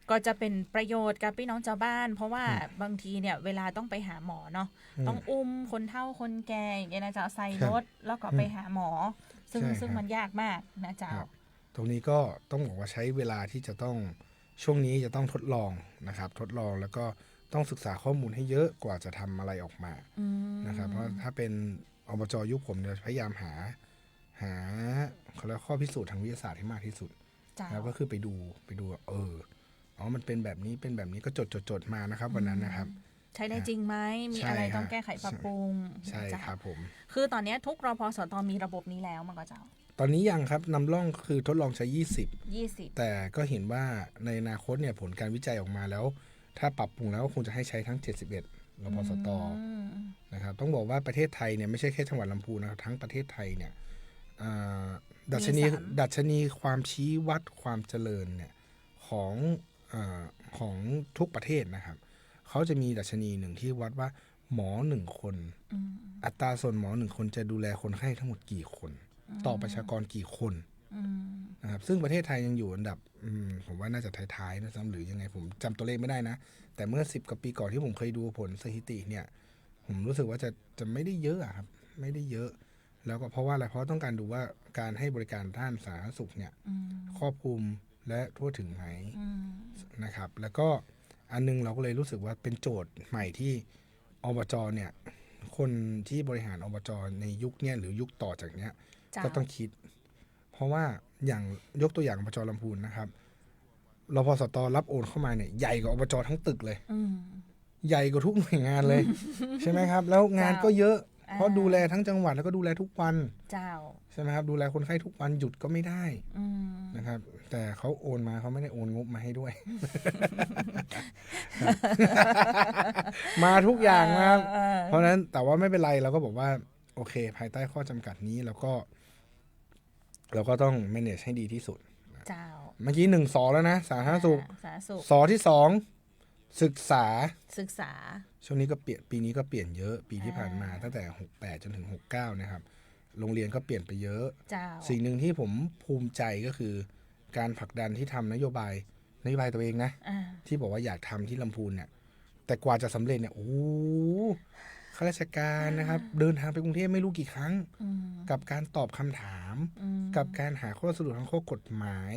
ก็จะเป็นประโยชน์กับพี่น้องชาวบ้าน เพราะว่าบางทีเนี่ยเวลาต้องไปหาหมอเนาะต้องอุ้มคนเฒ่าคนแก่อย่างเงี้ยนะเจ้าใส่รถแล้วก็ไปหาหมอ ซึ่งมันยากมากนะเจ้า ตรงนี้ก็ต้องบอกว่าใช้เวลาที่จะต้องช่วงนี้จะต้องทดลองนะครับทดลองแล้วก็ต้องศึกษาข้อมูลให้เยอะกว่าจะทำอะไรออกมานะครับเพราะถ้าเป็นอบจ.ยุคผมเนี่ยพยายามหาเขาเรียกข้อพิสูจน์ทางวิทยาศาสตร์ให้มากที่สุดแล้วก็คือไปดูมันเป็นแบบนี้เป็นแบบนี้ก็จดมานะครับวันนั้นนะครับ ใช้ได้จริงไหมมีอะไรต้องแก้ไขปรับปรุง ใช่ครับผม คือตอนนี้ทุกรพสตมีระบบนี้แล้วมันก็เจ้าตอนนี้ยังครับนำร่องคือทดลองใช้20แต่ก็เห็นว่าในอนาคตเนี่ยผลการวิจัยออกมาแล้วถ้าปรับปรุงแล้วคงจะให้ใช้ทั้ง71รพสตนะครับต้องบอกว่าประเทศไทยเนี่ยไม่ใช่แค่จังหวัดลำพูนนะครับทั้งประเทศไทยเนี่ยดัชนีความชี้วัดความเจริญเนี่ยของทุกประเทศนะครับเขาจะมีดัชนีหนึ่งที่วัดว่าหมอ1คนอัตราส่วนหมอ1คนจะดูแลคนไข้ทั้งหมดกี่คนต่อประชากรกี่คนนะครับซึ่งประเทศไทยยังอยู่อันดับผมว่าน่าจะท้ายๆนะซ้ำหรือยังไงผมจำตัวเลขไม่ได้นะแต่เมื่อ10 กว่าปีก่อนที่ผมเคยดูผลสถิติเนี่ยผมรู้สึกว่าจะไม่ได้เยอะครับไม่ได้เยอะแล้วก็เพราะว่าอะไรเพราะต้องการดูว่าการให้บริการด้านสาธารณสุขเนี่ยครอบคลุมและทั่วถึงไหมนะครับแล้วก็อันนึงเราก็เลยรู้สึกว่าเป็นโจทย์ใหม่ที่อบจ.เนี่ยคนที่บริหารอบจ.ในยุคเนี้ยหรือยุคต่อจากเนี้ยก็ต้องคิดเพราะว่าอย่างยกตัวอย่างอบจ.ลำพูนนะครับรพสต.รับโอนเข้ามาเนี่ยใหญ่กว่าอบจ.ทั้งตึกเลยใหญ่กว่าทุกหน่วยงานเลย ใช่ไหมครับแล้วงานก็เยอะเพราะดูแลทั้งจังหวัดแล้วก็ดูแลทุกวันใช่ไหมครับดูแลคนไข้ทุกวันหยุดก็ไม่ได้นะครับแต่เขาโอนมาเขาไม่ได้โอนงบมาให้ด้วย มาทุกอย่างนะครับเพราะฉะนั้นแต่ว่าไม่เป็นไรเราก็บอกว่าโอเคภายใต้ข้อจำกัดนี้เราก็ต้อง manage ให้ดีที่สุดเมื่อกี้1 สอแล้วนะสาธารณสุขสอที่2ศึกษาช่วงนี้ก็เปลี่ยนปีนี้ก็เปลี่ยนเยอะปีที่ผ่านมาตั้งแต่68จนถึง69นะครับโรงเรียนก็เปลี่ยนไปเยอะสิ่งหนึ่งที่ผมภูมิใจก็คือการผลักดันที่ทำนโยบายตัวเองนะที่บอกว่าอยากทำที่ลำพูนเนี่ยแต่กว่าจะสำเร็จเนี่ยโอ้ข้าราชการนะครับเดินทางไปกรุงเทพไม่รู้กี่ครั้งกับการตอบคำถามกับการหาข้อสรุปทางข้อกฎหมาย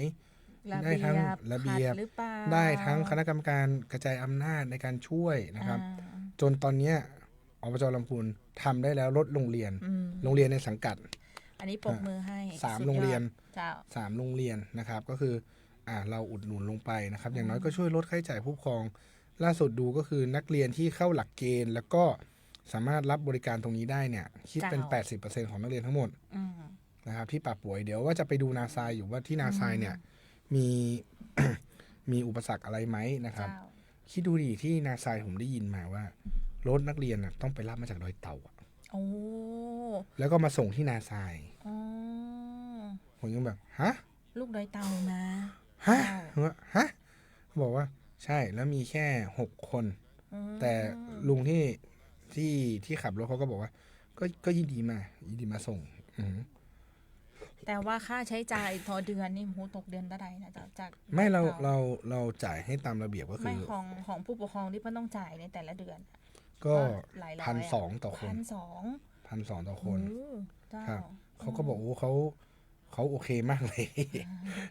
ได้ทั้งระเบียบได้ทั้งคณะกรรมการกระจายอำนาจในการช่วยนะครับจนตอนนี้อบจ.ลำพูนทำได้แล้วลดโรงเรียนในสังกัดอันนี้ปรบมือให้3 โรงเรียน3 โรงเรียนนะครับก็คือเราอุดหนุนลงไปนะครับอย่างน้อยก็ช่วยลดค่าใช้จ่ายผู้ปกครองล่าสุดดูก็คือนักเรียนที่เข้าหลักเกณฑ์แล้วก็สามารถรับบริการตรงนี้ได้เนี่ยคิดเป็น 80% ของนักเรียนทั้งหมดนะครับที่ป่าป่วยเดี๋ยวว่าจะไปดูนาซายอยู่ว่าที่นาซายเนี่ยมีอุปสรรคอะไรไหมนะครับคิดดูดิที่นาซายผมได้ยินมาว่ารถนักเรียนต้องไปรับมาจากดอยเต่าแล้วก็มาส่งที่นาซายผมยังแบบฮะลูกดอยเต่านะฮะบอกว่าใช่แล้วมีแค่6 คนแต่ลุงที่ขับรถเขาก็บอกว่าก็ยินดีมาส่งแต่ว่าค่าใช้จ่ายต่อเดือนนี่ตกเดือนเท่าไหร่นะจากไม่เราจ่ายให้ตามระเบียบก็คือไม่ของผู้ปกครองที่เพิ่นต้องจ่ายในแต่ละเดือนก็1,200 ต่อคน1,200 ต่อคนครับเขาก็บอกเขาโอเคมากเลย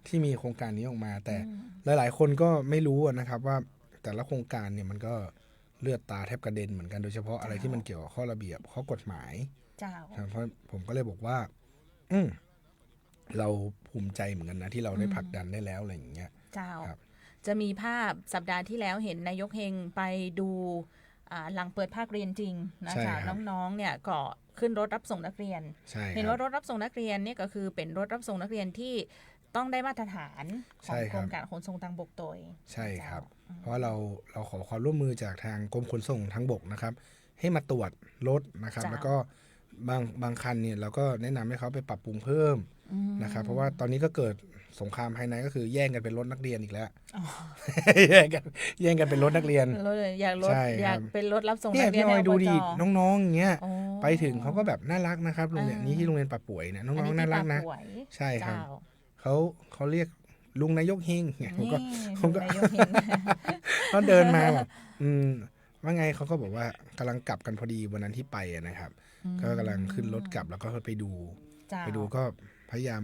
ที่มีโครงการนี้ออกมาแต่หลายๆคนก็ไม่รู้นะครับว่าแต่ละโครงการเนี่ยมันก็เลือดตาแทบกระเด็นเหมือนกันโดยเฉพาะอะไรที่มันเกี่ยวกับข้อระเบียบข้อกฎหมายเพราะผมก็เลยบอกว่าเราภูมิใจเหมือนกันนะที่เราได้ผลักดันได้แล้วอะไรอย่างเงี้ยจะมีภาพสัปดาห์ที่แล้วเห็นนายกเฮงไปดูหลังเปิดภาคเรียนจริงนะคะน้องๆเนี่ยก็ขึ้นรถรับส่งนักเรียนเห็นว่ารถรับส่งนักเรียนเนี่ยก็คือเป็นรถรับส่งนักเรียนที่ต้องได้มาตรฐานของกรมการขนส่งทางบกโดยใช่ครับเพราะเราขอความร่วมมือจากทางกรมขนส่งทางบกนะครับให้มาตรวจรถนะครับแล้วก็บางคันเนี่ยเราก็แนะนำให้เขาไปปรับปรุงเพิ่มนะครับเพราะว่าตอนนี้ก็เกิด สงครามภายในก็คือแย่งกันเป็นรถนักเรียนอีกแล้ว อ๋อ แย่งกันเป็นรถนักเรียน อยากรถ ใช่ อยาก ครับ เป็นรถรับส่ง เนี่ย นักเรีย พี่ น ออย ใน ดู อบจ ดิน้องๆอย่างเงี้ย โอ้ ไปถึงเขาก็แบบน่ารักนะครับโรงเรียนนี้ที่โรงเรียนป่าป่วยเนี่ยน้องๆน่ารักนะ ที่ป่วย ใช่ครับ เจ้า เขาเรียกลุงนายกเฮงเนี่ยผมก็ นี่ ผมก็ นายกเห็น เขาเดินมาแบบว่าไงเขาก็บอกว่ากำลังกลับกันพอดีวันนั้นที่ไปอะนะครับ ก็กำลังขึ้นรถกลับแล้วก็ไปดู เจ้า ก็พยายาม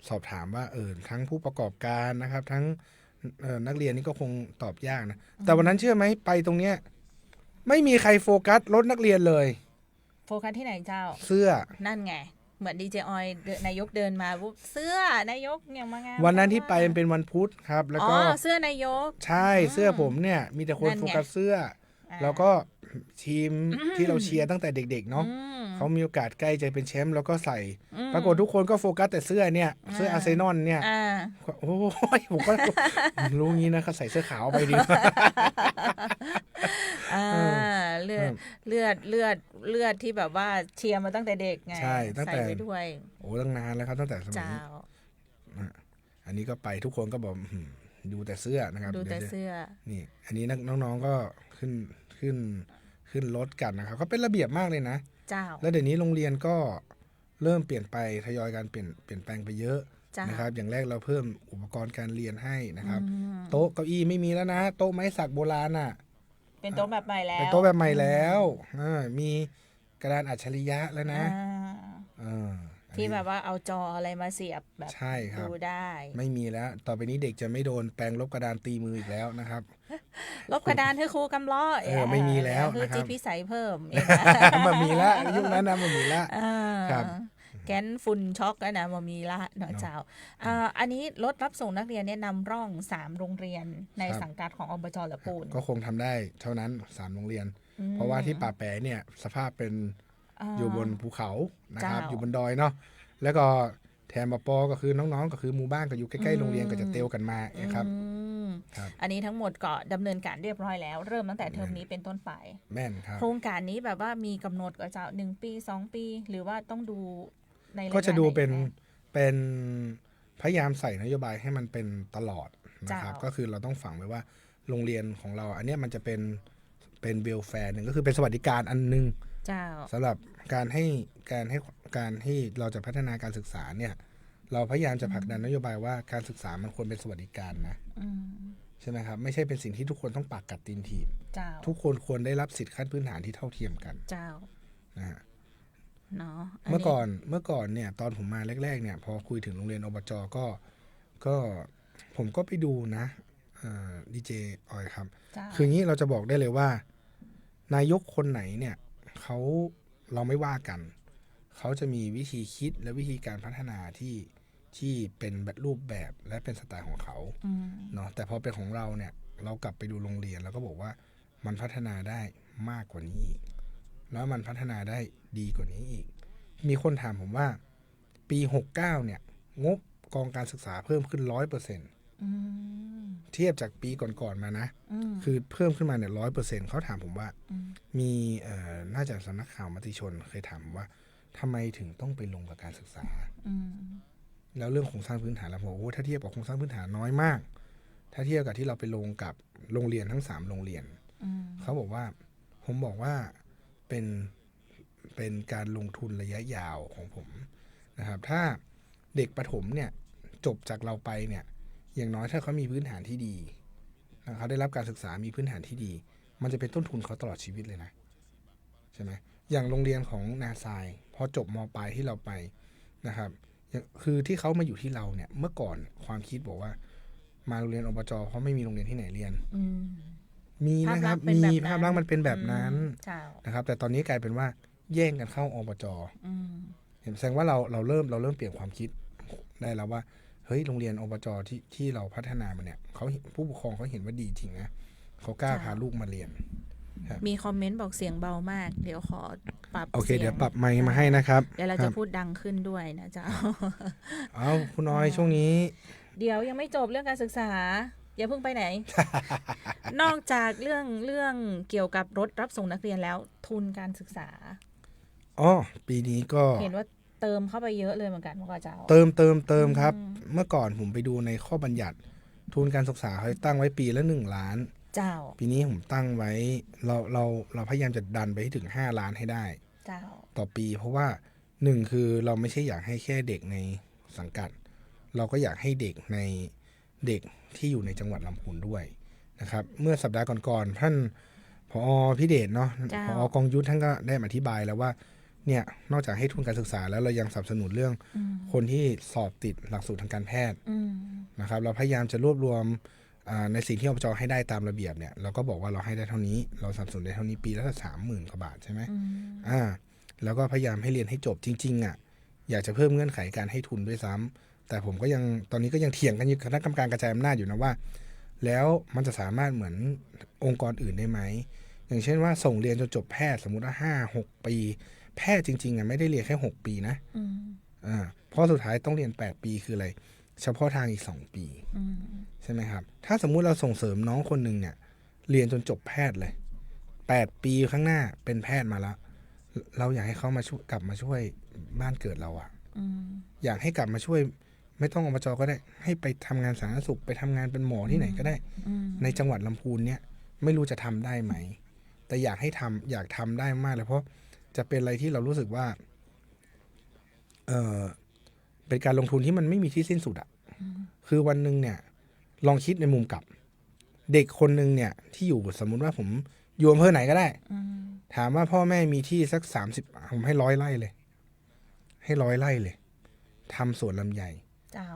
สอบถามว่าทั้งผู้ประกอบการนะครับ ทั้งนักเรียนนี่ก็คงตอบยากนะแต่วันนั้นเชื่อไหมไปตรงเนี้ยไม่มีใครโฟกัสรถนักเรียนเลย โฟกัสที่ไหนเจ้า เสื้อ นั่นไง เหมือนดีเจออยนายกเดินมาปุ๊บเสื้อนายกเนี่ยมางาน วันนั้นที่ไปมันเป็นวันพุธครับ แล้วก็ เสื้อนายก ใช่เสื้อผมเนี่ยมีแต่คน นั่นไง โฟกัสเสื้อแล้วก็ทีมที่เราเชียร์ตั้งแต่เด็กๆเนาะ เขามีโอกาสใกล้จะเป็นแชมป์แล้วก็ใส่ ปรากฏทุกคนก็โฟกัสแต่เสื้อเนี่ยเสื้ออาร์เซนอลเนี่ยโอ้ยผมก็ รู้งี้นะเขาใส่เสื้อขาวไปดีกว่า เลือดที่แบบว่าเชียร์มาตั้งแต่เด็กไง ใช่ตั้งแต่ ใส่ไว้ด้วย โอ้ตั้งนานแล้วครับตั้งแต่สมัย เจ้า อันนี้ก็ไปทุกคนก็บอกดูแต่เสื้อนะครับ ดูแต่เสื้อ นี่ อันนี้น้องๆก็ขึ้นรถกันนะครับก็เป็นระเบียบมากเลยนะ เจ้า แล้วเดี๋ยวนี้โรงเรียนก็เริ่มเปลี่ยนไปทยอยการเปลี่ยนแปลงไปเยอะ จ้ะ นะครับอย่างแรกเราเพิ่มอุปกรณ์การเรียนให้นะครับ โต๊ะเก้าอี้ไม่มีแล้วนะโต๊ะไม้สักโบราณอ่ะ เป็นโต๊ะแบบใหม่แล้ว เป็นโต๊ะแบบใหม่แล้วมีกระดานอัจฉริยะแล้วนะที่แบบว่าเอาจออะไรมาเสียบแบบ ใช่ครับ ดูได้ ไม่มีแล้ว ต่อไปนี้เด็กจะไม่โดนแปรงลบกระดานตีมืออีกแล้วนะครับ ลบกระดานให้ครูกำล้อ ไม่มีแล้ว คือ นะครับ จีพิสัยเพิ่ม มันมีแล้วยุคนั้นนะมันมีแล้วครับ แก๊นฝุ่นช็อกแล้วนะมันมีละเนาะเจ้าอันนี้รถรับส่งนักเรียนเนี่ยนำร่อง3โรงเรียนในสังกัดของอบจละปูน ก็คงทำได้เท่านั้น3โรงเรียน เพราะว่าที่ป่าแปะเนี่ยสภาพเป็นอยู่บนภูเขานะครับอยู่บนดอยเนาะแล้วก็แถมปอก็คือน้องๆก็คือหมู่บ้านก็อยู่ใกล้ๆโรงเรียนก็จะเตลกันมานะครับ อันนี้ทั้งหมดก็ดำเนินการเรียบร้อยแล้วเริ่มตั้งแต่เทอมนี้เป็นต้นไป แม่นครับ โครงการนี้แบบว่ามีกำหนดก็จะ1 ปี2 ปีหรือว่าต้องดูในระยะ ก็จะดูเป็น ไหน เป็นพยายามใส่นโยบายให้มันเป็นตลอดนะครับ เจ้า ก็คือเราต้องฝังไว้ว่าโรงเรียนของเราอันเนี้ยมันจะเป็นเวลแฟร์หนึ่งก็คือเป็นสวัสดิการอันนึง เจ้า สำหรับการให้เราจะพัฒนาการศึกษาเนี่ยเราพยายามจะผลักดันนโยบายว่าการศึกษามันควรเป็นสวัสดิการนะใช่ไหมครับไม่ใช่เป็นสิ่งที่ทุกคนต้องปากกัดตีนถีบ เจ้า ทุกคนควรได้รับสิทธิขั้นพื้นฐานที่เท่าเทียมกัน เจ้า นะฮะ เนาะ เมื่อก่อนเนี่ยตอนผมมาแรกๆเนี่ยพอคุยถึงโรงเรียนอบจก็ผมก็ไปดูนะดีเจออยครับ คืองี้เราจะบอกได้เลยว่านายกคนไหนเนี่ยเราไม่ว่ากันเขาจะมีวิธีคิดและวิธีการพัฒนาที่เป็นแบบรูปแบบและเป็นสไตล์ของเขาเนาะแต่พอเป็นของเราเนี่ยเรากลับไปดูโรงเรียนแล้วก็บอกว่ามันพัฒนาได้มากกว่านี้อีกแล้วมันพัฒนาได้ดีกว่านี้อีกมีคนถามผมว่าปี69เนี่ยงบกองการศึกษาเพิ่มขึ้น 100%เทียบจากปีก่อนๆมานะคือเพิ่มขึ้นมาเนี่ย 100% เขาถามผมว่ามีน่าจะสำนักข่าวมติชนเคยถามว่าทำไมถึงต้องไปลงกับการศึกษาแล้วเรื่องโครงสร้างพื้นฐานแล้วผมว่าถ้าเทียบกับโครงสร้างพื้นฐานน้อยมากถ้าเทียบกับที่เราไปลงกับโรงเรียนทั้ง3โรงเรียนเขาบอกว่าผมบอกว่าเป็นการลงทุนระยะยาวของผมนะครับถ้าเด็กประถมเนี่ยจบจากเราไปเนี่ยอย่างน้อยถ้าเขามีพื้นฐานที่ดีเขาได้รับการศึกษามีพื้นฐานที่ดีมันจะเป็นต้นทุนเขาตลอดชีวิตเลยนะใช่ไหมอย่างโรงเรียนของนาซายพอจบม.ปลายที่เราไปนะครับคือที่เขามาอยู่ที่เราเนี่ยเมื่อก่อนความคิดบอกว่ามาโรงเรียนอบจเพราะไม่มีโรงเรียนที่ไหนเรียนมีนะครับมีภาพลักษณ์มันเป็นแบบนั้นนะครับแต่ตอนนี้กลายเป็นว่าแย่งกันเข้าอบจเห็นแสดงว่าเราเริ่มเปลี่ยนความคิดได้แล้วว่าเฮ้ยโรงเรียนอบจที่เราพัฒนามาเนี่ยเขาผู้ปกครองเขาเห็นว่าดีจริงนะเขากล้าพาลูกมาเรียนมีคอมเมนต์บอกเสียงเบามากเดี๋ยวขอปรับ โอเคเดี๋ยวปรับไมค์มาให้นะครับเดี๋ยวเราจะพูดดังขึ้นด้วยนะจ๊ะเอาคุณน้อยช่วงนี้เดี๋ยวยังไม่จบเรื่องการศึกษาอย่าเพิ่งไปไหน นอกจากเรื่องเกี่ยวกับรถรับส่งนักเรียนแล้วทุนการศึกษาปีนี้ก็เห็นว่า เติมเข้าไปเยอะเลยเหมือนกันว่าเจ้า เติมครับ เมื่อก่อนผมไปดูในข้อบัญญัติทุนการศึกษาเขาตั้งไว้ปีละ1 ล้าน เจ้า ปีนี้ผมตั้งไว้เราพยายามจะดันไปให้ถึง5 ล้านให้ได้ เจ้า ต่อปี เพราะว่า1คือเราไม่ใช่อยากให้แค่เด็กในสังกัด เราก็อยากให้เด็กที่อยู่ในจังหวัดลำพูนด้วยนะครับ เมื่อสัปดาห์ก่อนๆท่านผอ.พิเดชเนาะ เจ้า ผอ.กองยุทธท่านก็ได้อธิบายแล้วว่าเนี่ยนอกจากให้ทุนการศึกษาแล้วเรายังสนับสนุนเรื่องคนที่สอบติดหลักสูตรทางการแพทย์นะครับเราพยายามจะรวบรวมในสิ่งที่อบจ.ให้ได้ตามระเบียบเนี่ยเราก็บอกว่าเราให้ได้เท่านี้เราสนับสนุนได้เท่านี้ปีละ30,000 กว่าบาทใช่ไหมแล้วก็พยายามให้เรียนให้จบจริงๆอยากจะเพิ่มเงื่อนไขการให้ทุนด้วยซ้ำแต่ผมก็ยังตอนนี้ก็ยังเถียงกันอยู่คณะกรรมการกระจายอำนาจอยู่นะว่าแล้วมันจะสามารถเหมือนองค์กรอื่นได้ไหมอย่างเช่นว่าส่งเรียนจนจบแพทย์สมมุติว่า5-6 ปีแพทย์จริงๆไม่ได้เรียนแค่6 ปีนะเพราะสุดท้ายต้องเรียน8 ปีคืออะไรเฉพาะทางอีก2 ปีใช่ไหมครับถ้าสมมุติเราส่งเสริมน้องคนหนึ่งเนี่ยเรียนจนจบแพทย์เลย8 ปีข้างหน้าเป็นแพทย์มาแล้วเราอยากให้เขากลับมาช่วยบ้านเกิดเราอยากให้กลับมาช่วยไม่ต้องอบจ.ก็ได้ให้ไปทำงานสาธารณสุขไปทำงานเป็นหมอที่ไหนก็ได้ในจังหวัดลำพูนเนี่ยไม่รู้จะทำได้ไหมแต่อยากให้อยากทำได้มากเลยเพราะจะเป็นอะไรที่เรารู้สึกว่าเป็นการลงทุนที่มันไม่มีที่สิ้นสุดคือวันหนึ่งเนี่ยลองคิดในมุมกลับเด็กคนหนึ่งเนี่ยที่อยู่สมมุติว่าผมอยู่อำเภอไหนก็ได้ถามว่าพ่อแม่มีที่สัก30ผมให้100 ไร่เลยให้100 ไร่เลยทำสวนลำไยเจ้า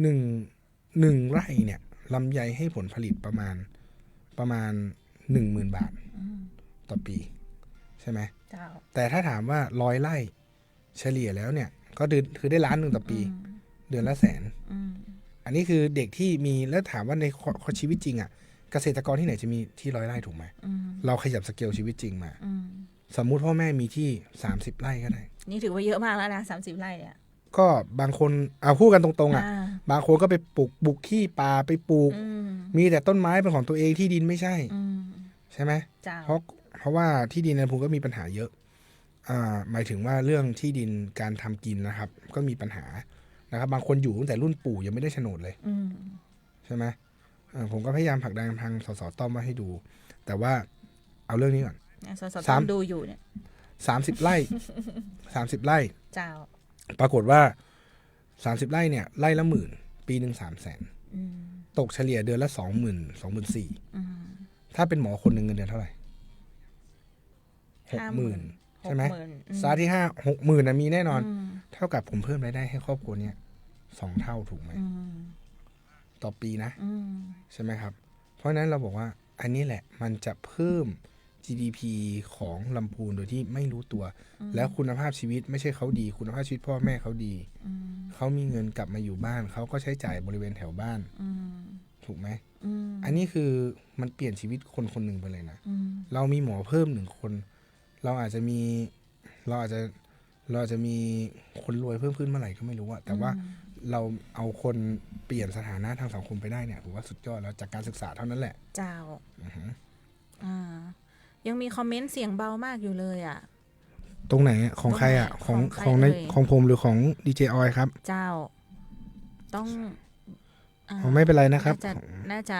หนึ่งไร่เนี่ยลำไยให้ผลผลิตประมาณ 10,000 บาทต่อปีใช่ไหมแต่ถ้าถามว่า100 ไร่เฉลี่ยแล้วเนี่ยก็คือได้1 ล้านต่อปีเดือนละ100,000อันนี้คือเด็กที่มีแล้วถามว่าในชีวิตจริงเกษตรกรที่ไหนจะมีที่100 ไร่ถูกไหมเราขยับสเกลชีวิตจริงมาสมมุติพ่อแม่มีที่30 ไร่ก็ได้นี่ถือว่าเยอะมากแล้วนะ30 ไร่เนี่ยก็บางคนพูดกันตรงๆบางคนก็ไปบุกที่ป่าไปปลูกมีแต่ต้นไม้เป็นของตัวเองที่ดินไม่ใช่ไหมเพราะว่าที่ดินในลำพูนก็มีปัญหาเยอะหมายถึงว่าเรื่องที่ดินการทำกินนะครับก็มีปัญหานะครับบางคนอยู่ตั้งแต่รุ่นปู่ยังไม่ได้โฉนดเลยใช่ไหมผมก็พยายามผลักดันทางสสต้อมมาให้ดูแต่ว่าเอาเรื่องนี้ก่อนสสต้อมดูอยู่เนี่ย30 ไร่30 ไร่เจ้าปรากฏว่า30 ไร่เนี่ยไร่ละ10,000ปีหนึ่ง300,000ตกเฉลี่ยเดือนละ24,000ถ้าเป็นหมอคนหนึ่งเงินเดือนเท่าไหร่60,000ใช่ไหมซาที่60,000มีแน่นอนเท่ากับผมเพิ่มรายได้ให้ครอบครัวเนี้ย2 เท่าถูกไหมต่อปีนะใช่ไหมครับเพราะนั้นเราบอกว่าอันนี้แหละมันจะเพิ่ม GDP ของลำพูนโดยที่ไม่รู้ตัวแล้วคุณภาพชีวิตไม่ใช่เขาดีคุณภาพชีวิตพ่อแม่เขาดีเขามีเงินกลับมาอยู่บ้านเขาก็ใช้จ่ายบริเวณแถวบ้านถูกไหมอันนี้คือมันเปลี่ยนชีวิตคนคนหนึ่งไปเลยนะเรามีหมอเพิ่ม1 คนเราอาจจะมีคนรวยเพิ่มขึ้นเมื่อไหร่ก็ไม่รู้อะแต่ว่าเราเอาคนเปลี่ยนสถานะทางสังคมไปได้เนี่ยผมว่าสุดยอดแล้วจากการศึกษาเท่านั้นแหละเจ้ายังมีคอมเมนต์เสียงเบามากอยู่เลยอ่ะตรงไหนของใครอ่ะของผมหรือของดีเจออยครับเจ้าต้องไม่เป็นไรนะครับน่าจะ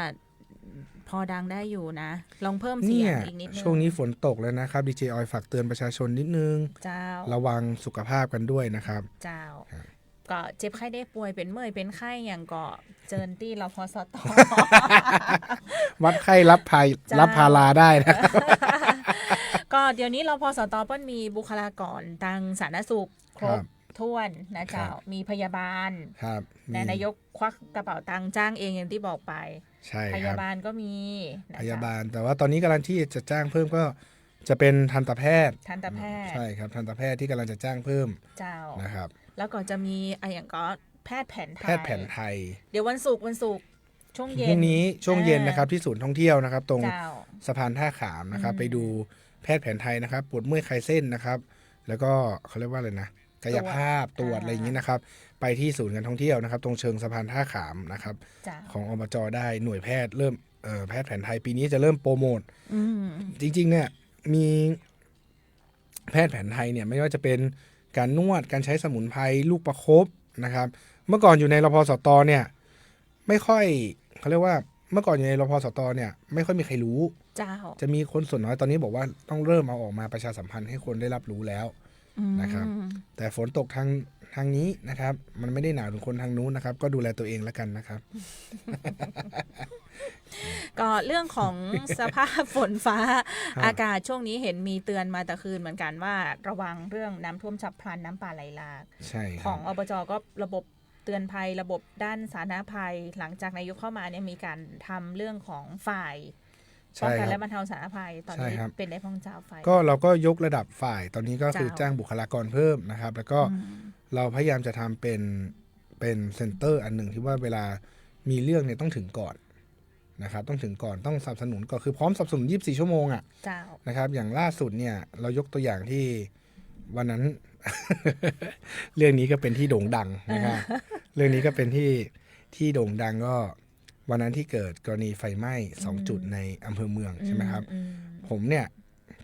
พอดังได้อยู่นะลองเพิ่มเสียงอีกนิดนึงช่วงนี้ฝนตกแล้วนะครับดีเจออยฝากเตือนประชาชนนิดนึงเจ้าระวังสุขภาพกันด้วยนะครับเจ้าก็เจ็บไข้ได้ป่วยเป็นเมื่อยเป็นไข้อย่างก็เจิญตี้เราพอสตวัดไข้รับพาราได้นะก็เดี๋ยวนี้เราพอสตเปิ้ลมีบุคลากรทางสาธารณสุขครบถ้วนนะเจ้ามีพยาบาลแต่นายกควักกระเป๋าตังค์จ้างเองอย่างที่บอกไปใช่พยาบาลก็มีพยาบาลแต่ว่าตอนนี้กำลังที่จะจ้างเพิ่มก็จะเป็นทันตแพทย์ใช่ครับทันตแพทย์ที่กำลังจะจ้างเพิ่มเจ้านะครับแล้วก็จะมีอย่างก็แพทย์แผนไทยเดี๋ยววันศุกร์ช่วงเย็นพรุ่งนี้ช่วงเย็นนะครับที่ศูนย์ท่องเที่ยวนะครับตรงสะพานท่าขามนะครับไปดูแพทย์แผนไทยนะครับปวดเมื่อยคลายเส้นนะครับแล้วก็เขาเรียกว่าอะไรนะกายภาพตรวจอะไรอย่างนี้นะครับไปที่ศูนย์การท่องเที่ยวนะครับตรงเชิงสะพานท่าขามนะครับของอบจ.ได้หน่วยแพทย์เริ่มแพทย์แผนไทยปีนี้จะเริ่มโปรโมทจริงๆเนี่ยมีแพทย์แผนไทยเนี่ยไม่ว่าจะเป็น การนวดการใช้สมุนไพรลูกประคบนะครับ เมื่อก่อนอยู่ในรพสตเนี่ยไม่ค่อยเขาเรียกว่าเมื่อก่อนอยู่ในรพสตเนี่ยไม่ค่อยมีใครรู้ เจ้า จะมีคนส่วนน้อยตอนนี้บอกว่าต้องเริ่มเอาออกมาประชาสัมพันธ์ให้คนได้รับรู้แล้วนะครับแต่ฝนตกทางนี้นะครับมันไม่ได้หนาวถึงคนทางนู้นนะครับก็ดูแลตัวเองแล้วกันนะครับ ก็เรื่องของ สภาพฝนฟ้า อากาศช่วงนี้เห็นมีเตือนมาแต่คืนเหมือนกันว่าระวังเรื่องน้ำท่วมฉับพลันน้ำป่าไหลหลาก ใช่ค ข รั อบ งอบจก็ระบบเตือนภัยระบบด้านสาธารณภัย หลังจากนายกเข้ามาเนี่ยมีการทำเรื่องของฝ่ายป้องกันและบรรเทาสาธารณภัยตอนนี้เป็นได้พ้องเจ้าฝ่ายก็เราก็ยกระดับฝ่ายตอนนี้ก็คือ เจ้า จ้างบุคลากรเพิ่มนะครับแล้วก็เราพยายามจะทำเป็นเซ็นเตอร์อันหนึ่งที่ว่าเวลามีเรื่องเนี่ยต้องถึงก่อนนะครับต้องถึงก่อนต้องสนับสนุนก็คือพร้อมสนับสนุน24ชั่วโมงอ่ะ เจ้า นะครับอย่างล่าสุดเนี่ยเรายกตัวอย่างที่วันนั้น เรื่องนี้ก็เป็นที่โด่งดังนะครับ เรื่องนี้ก็เป็นที่โด่งดังก็วันนั้นที่เกิดกรณีไฟไหม้2จุดในอำเภอเมืองใช่ไหมครับผมเนี่ย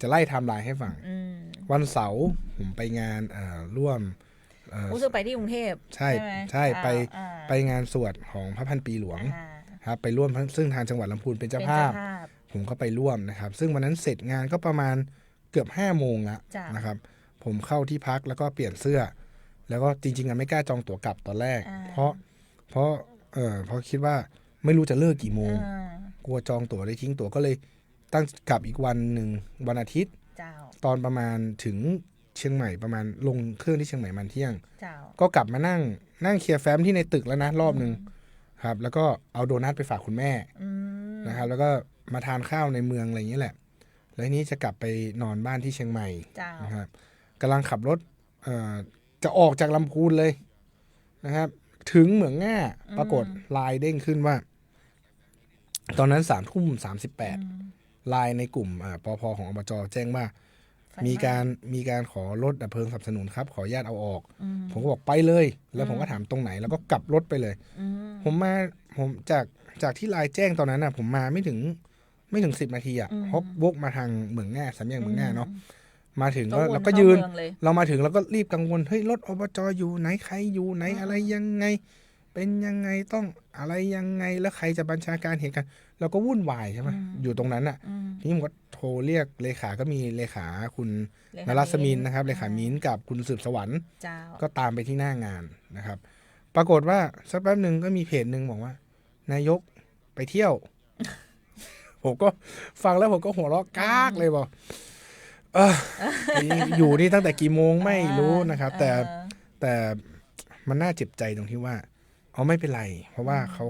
จะไล่ไทม์ไลน์ให้ฟังวันเสาร์ผมไปงานร่วมรู้สึกไปที่กรุงเทพ ใช่ไปงานสวดของพระพันปีหลวงครับไปร่วมซึ่งทางจังหวัดลำพูนเป็นเจ้าภาพผมก็ไปร่วมนะครับซึ่งวันนั้นเสร็จงานก็ประมาณเกือบ5 โมงแล้วนะครับผมเข้าที่พักแล้วก็เปลี่ยนเสื้อแล้วก็จริงๆไม่กล้าจองตั๋วกลับตอนแรกเพราะคิดว่าไม่รู้จะเลิกกี่โมงกลัวจองตั๋วได้ทิ้งตั๋วก็เลยตั้งกลับอีกวันหนึ่งวันอาทิตย์ตอนประมาณถึงเชียงใหม่ประมาณลงเครื่องที่เชียงใหม่มันเที่ยงก็กลับมานั่งเคลียร์แฟ้มที่ในตึกแล้วนะรอบนึงครับแล้วก็เอาโดนัทไปฝากคุณแม่นะครับแล้วก็มาทานข้าวในเมืองอะไรอย่างนี้แหละแล้วนี้จะกลับไปนอนบ้านที่เชียงใหม่นะครับกำลังขับรถจะออกจากลำพูนเลยนะครับถึงเหมืองง่าปรากฏไลน์เด้งขึ้นว่าตอนนั้น3:38ไลน์ในกลุ่มปภของอบจแจ้งว่ามีการขอรถดับเพลิงสนับสนุนครับขออนุญาตเอาออกผมก็บอกไปเลยแล้วผมก็ถามตรงไหนแล้วก็กลับรถไปเลยผมจากที่ไลน์แจ้งตอนนั้นผมมาไม่ถึง10 นาทีเพราะวกมาทางเหมืองง่าสามแยกเหมืองง่าเนาะมาถึงก็เราก็ยืนเรามาถึงเราก็รีบกังวลเฮ้ยรถอบจอยู่ไหนใครอยู่ไหนอะไรยังไงเป็นยังไงต้องอะไรยังไงแล้วใครจะบัญชาการเหตุการณ์เราก็วุ่นวายใช่ไหมอยู่ตรงนั้นทีนี้ผมก็โทรเรียกเลขาก็มีเลขาคุณนรัสมินนะครับเลขามิ้นกับคุณสืบสวรรค์ก็ตามไปที่หน้างานนะครับปรากฏว่าสักแป๊บหนึ่งก็มีเพจหนึ่งบอกว่านายกไปเที่ยว ผมก็ฟังแล้วผมก็หัวเราะกากเลยบอกอยู่นี่ตั้งแต่กี่โมงไม่รู้นะครับแต่มันน่าเจ็บใจตรงที่ว่าไม่เป็นไรเพราะว่าเขา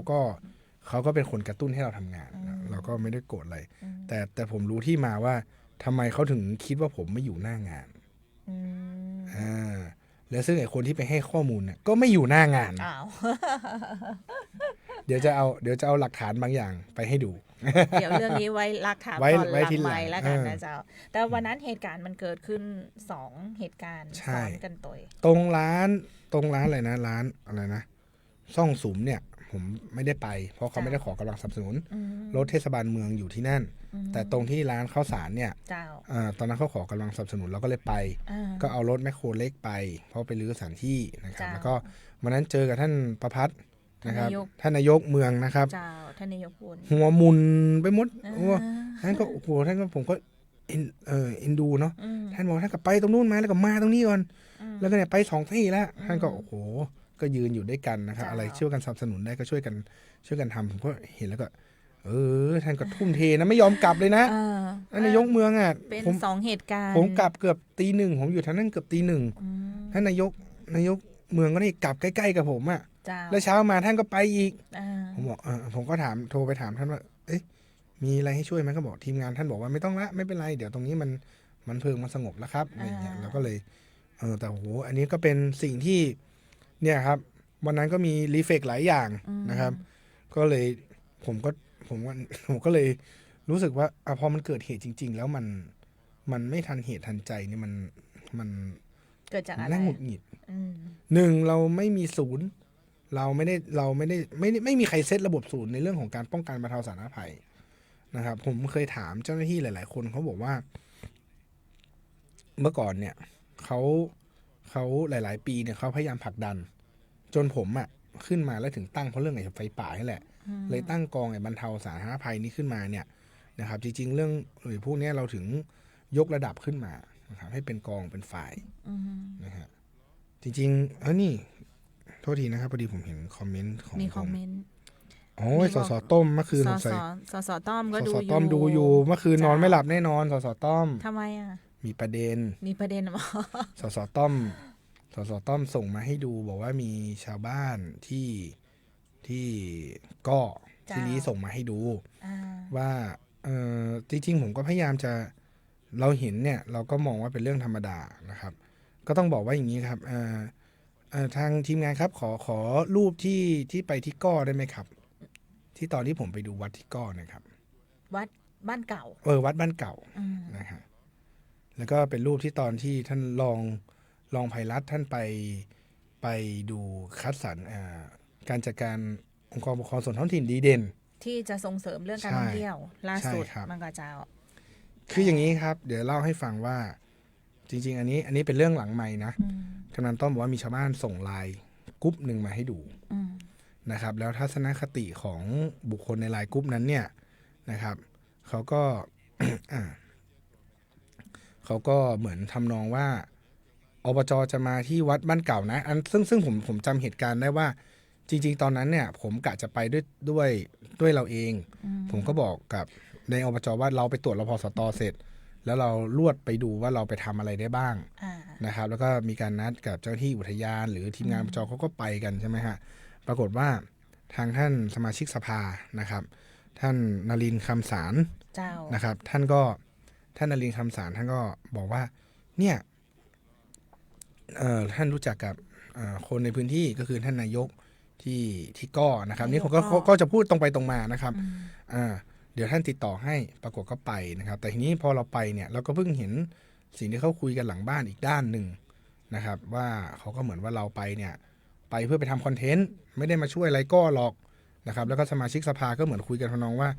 ก็เป็นคนกระตุ้นให้เราทำงานเราก็ไม่ได้โกรธอะไรแต่ผมรู้ที่มาว่าทำไมเขาถึงคิดว่าผมไม่อยู่หน้างานแล้วซึ่งไอ้คนที่ไปให้ข้อมูลเนี่ยก็ไม่อยู่หน้างานเดี๋ยวจะเอาหลักฐานบางอย่างไปให้ดูเดี๋ยวเรื่องนี้ไว้รักถามตอนหลังไม้แล้วกันนะเจ้าแต่วันนั้นเหตุการณ์มันเกิดขึ้น2เหตุการณ์ซ้อนกันตัวตรงร้านอะไรนะร้านอะไรนะซ่องสุมเนี่ยผมไม่ได้ไปเพราะเขาไม่ได้ขอกำลังสนับสนุนรถเทศบาลเมืองอยู่ที่นั่นแต่ตรงที่ร้านข้าวสารเนี่ยตอนนั้นเขาขอกำลังสนับสนุนเราก็เลยไปก็เอารถแมคโครเล็กไปเพราะไปรื้อสถานที่นะครับแล้วก็วันนั้นเจอกับท่านประภัสนะครับท่านนายกเมืองนะครับท่านนายกหัวมุนไปหมดท่านก็โอ้โหท่านก็ผมก็เอ็นดูเนาะท่านบอกท่านก็ไปตรงนู้นมาแล้วก็มาตรงนี้ก่อนแล้วก็เนี่ยไป2 ที่แล้วท่านก็โอ้โหก็ยืนอยู่ด้วยกันนะครับอะไรช่วยกันสนับสนุนได้ก็ช่วยกันทำผมก็เห็นแล้วก็ท่านก็ทุ่มเทนะไม่ยอมกลับเลยนะท่านนายกเมืองเป็น2เหตุการณ์ผมกลับเกือบตี 1ผมอยู่ท่านั่นเกือบตี 1ท่านนายกเมืองก็นี่กลับใกล้ๆกับผมแล้วเช้ามาท่านก็ไปอีกผมบอกผมก็โทรไปถามท่านว่ามีอะไรให้ช่วยไหมก็บอกทีมงานท่านบอกว่าไม่ต้องละไม่เป็นไรเดี๋ยวตรงนี้มันเพลิงมันสงบแล้วครับอะไรเงี้ยเราก็เลยแต่โหอันนี้ก็เป็นสิ่งที่เนี่ยครับวันนั้นก็มีรีเฟกหลายอย่างนะครับก็เลยผมก็เลยรู้สึกว่าพอมันเกิดเหตุจริงๆแล้วมันไม่ทันเหตุทันใจนี่มันเกิดจากอะไรน่าหงุดหงิด1เราไม่มีศูนย์เราไม่มีใครเซตระบบศูนย์ในเรื่องของการป้องกันบรรเทาสาธารณภัยนะครับผมเคยถามเจ้าหน้าที่หลายๆคนเขาบอกว่าเมื่อก่อนเนี่ย เขาหลายๆ ปีเนี่ยเขาพยายามผลักดัน จนผมอะขึ้นมาแล้วถึงตั้งเพราะเรื่องไอ้ไฟป่านี่แหละเลยตั้งกองไอ้บรรเทาสาธารณภัยนี้ขึ้นมาเนี่ยนะครับจริงๆเรื่องพวกนี้เราถึงยกระดับขึ้นมานะครับให้เป็นกองเป็นฝ่ายนะฮะจริงๆนี่โทษทีนะครับพอดีผมเห็นคอมเมนต์ของมีคอมเมนต์โอ้ยสสต้มเมื่อคืนสสต้อมก็ดู สสต้อมดูอยู่เมื่อคืนนอนไม่หลับแน่นอนสสต้อมทำไมอ่ะมีประเด็นหรอสสต้อมส่งมาให้ดูบอกว่ามีชาวบ้านที่ก็ที่นี้ส่งมาให้ดูว่าจริงๆผมก็พยายามจะเราเห็นเนี่ยเราก็มองว่าเป็นเรื่องธรรมดานะครับก็ต้องบอกว่าอย่างนี้ครับทางทีมงานครับขอรูปที่ไปที่ก้อได้ไหมครับที่ตอนที่ผมไปดูวัดที่ก้อนะครับวัดบ้านเก่าวัดบ้านเก่านะครับแล้วก็เป็นรูปที่ตอนที่ท่านรองไพรัตน์ท่านไปดูคัดสรรการจัดการองค์กรปกครองส่วนท้องถิ่นดีเด่นที่จะส่งเสริมเรื่องการท่องเที่ยวล่าสุดมังกรเจ้าคืออย่างนี้ครับเดี๋ยวเล่าให้ฟังว่าจริงๆอันนี้เป็นเรื่องหลังใหม่นะกำนันต้อมบอกว่ามีชาวบ้านส่งไลน์กรุ๊ปหนึ่งมาให้ดูนะครับแล้วทัศนคติของบุคคลในไลน์กรุ๊ปนั้นเนี่ยนะครับเขาก็ เขาก็เหมือนทำนองว่าอบจ.จะมาที่วัดบ้านเก่านะซึ่งผมจำเหตุการณ์ได้ว่าจริงๆตอนนั้นเนี่ยผมกะจะไปด้วยเราเองผมก็บอกกับในอบจ.ว่าเราไปตรวจรพสต.เสร็จแล้วเราลวดไปดูว่าเราไปทำอะไรได้บ้างนะครับแล้วก็มีการนัดกับเจ้าหน้าที่อุทยานหรือทีมงานอบจ.เขาก็ไปกันใช่ไหมฮะปรากฏว่าทางท่านสมาชิกสภานะครับท่านนรินทร์คำสารนะครับท่านนรินทร์คำสารท่านก็บอกว่าเนี่ยท่านรู้จักกับคนในพื้นที่ก็คือท่านนายกที่ก้อนะครับนี่ผมก็จะพูดตรงไปตรงมานะครับเดี๋ยวท่านติดต่อให้ปรากฏก็ไปนะครับแต่ทีนี้พอเราไปเนี่ยเราก็เพิ่งเห็นสิ่งที่เขาคุยกันหลังบ้านอีกด้านหนึ่งนะครับว่าเขาก็เหมือนว่าเราไปเนี่ยไปเพื่อไปทำคอนเทนต์ไม่ได้มาช่วยอะไรก้อหรอกนะครับแล้วก็สมาชิกสภาก็เหมือนคุยกันทำนองว่า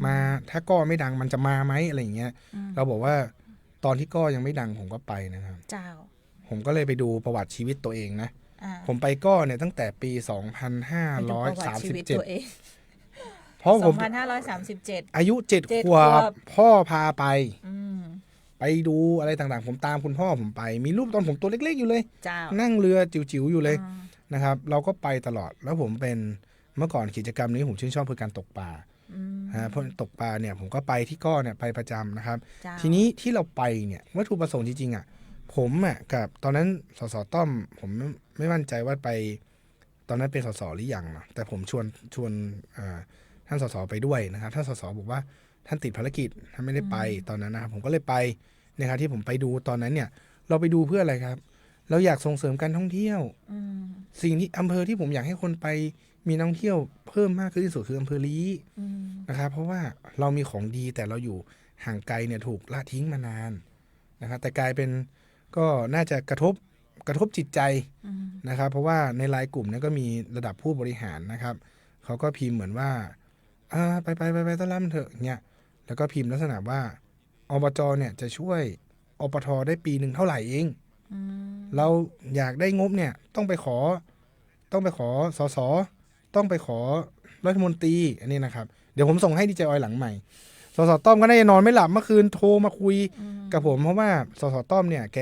มาถ้าก้อไม่ดังมันจะมาไหมอะไรอย่างเงี้ยเราบอกว่าตอนที่ก้อยังไม่ดังผมก็ไปนะครับผมก็เลยไปดูประวัติชีวิตตัวเองนะผมไปก้อเนี่ยตั้งแต่ปี2537เพราะผม2537อายุ7 ขวบพ่อพาไปดูอะไรต่างๆผมตามคุณพ่อผมไปมีรูปตอนผมตัวเล็กๆอยู่เลยนั่งเรือจิ๋วๆอยู่เลยนะครับเราก็ไปตลอดแล้วผมเป็นเมื่อก่อนกิจกรรมนี้ผมชื่นชอบคือการตกปลาเพราะตกปลาเนี่ยผมก็ไปที่ก้อเนี่ยไปประจำนะครับทีนี้ที่เราไปเนี่ยวัตถุประสงค์จริงๆอ่ะผมอ่ะกับตอนนั้นสสต้อมผมไม่มั่นใจว่าไปตอนนั้นเป็นสสหรือยังนะแต่ผมชวนท่านสสไปด้วยนะครับท่านสสบอกว่าท่านติดภารกิจท่านไม่ได้ไปตอนนั้นนะครับผมก็เลยไปนะครับที่ผมไปดูตอนนั้นเนี่ยเราไปดูเพื่ออะไรครับเราอยากส่งเสริมการท่องเที่ยวสิ่งที่อำเภอที่ผมอยากให้คนไปมีนักท่องเที่ยวเพิ่มมากขึ้นที่สุดคืออำเภอลี้นะครับเพราะว่าเรามีของดีแต่เราอยู่ห่างไกลเนี่ยถูกละทิ้งมานานนะครับแต่กลายเป็นก็น่าจะกระทบจิตใจนะครับเพราะว่าในไลน์กลุ่มนั้นก็มีระดับผู้บริหารนะครับเขาก็พิมพ์เหมือนว่าไปต้อนรับเถอะเนี่ยแล้วก็พิมพ์ลักษณะว่าอบจ.เนี่ยจะช่วยอปท.ได้ปีหนึ่งเท่าไหร่เองเราอยากได้งบเนี่ยต้องไปขอสสต้องไปขอรัฐมนตรีอันนี้นะครับเดี๋ยวผมส่งให้ดีเจออยหลังใหม่สสต้อมก็น่าจะนอนไม่หลับเมื่อคืนโทรมาคุยกับผมเพราะว่าสสต้อมเนี่ยแก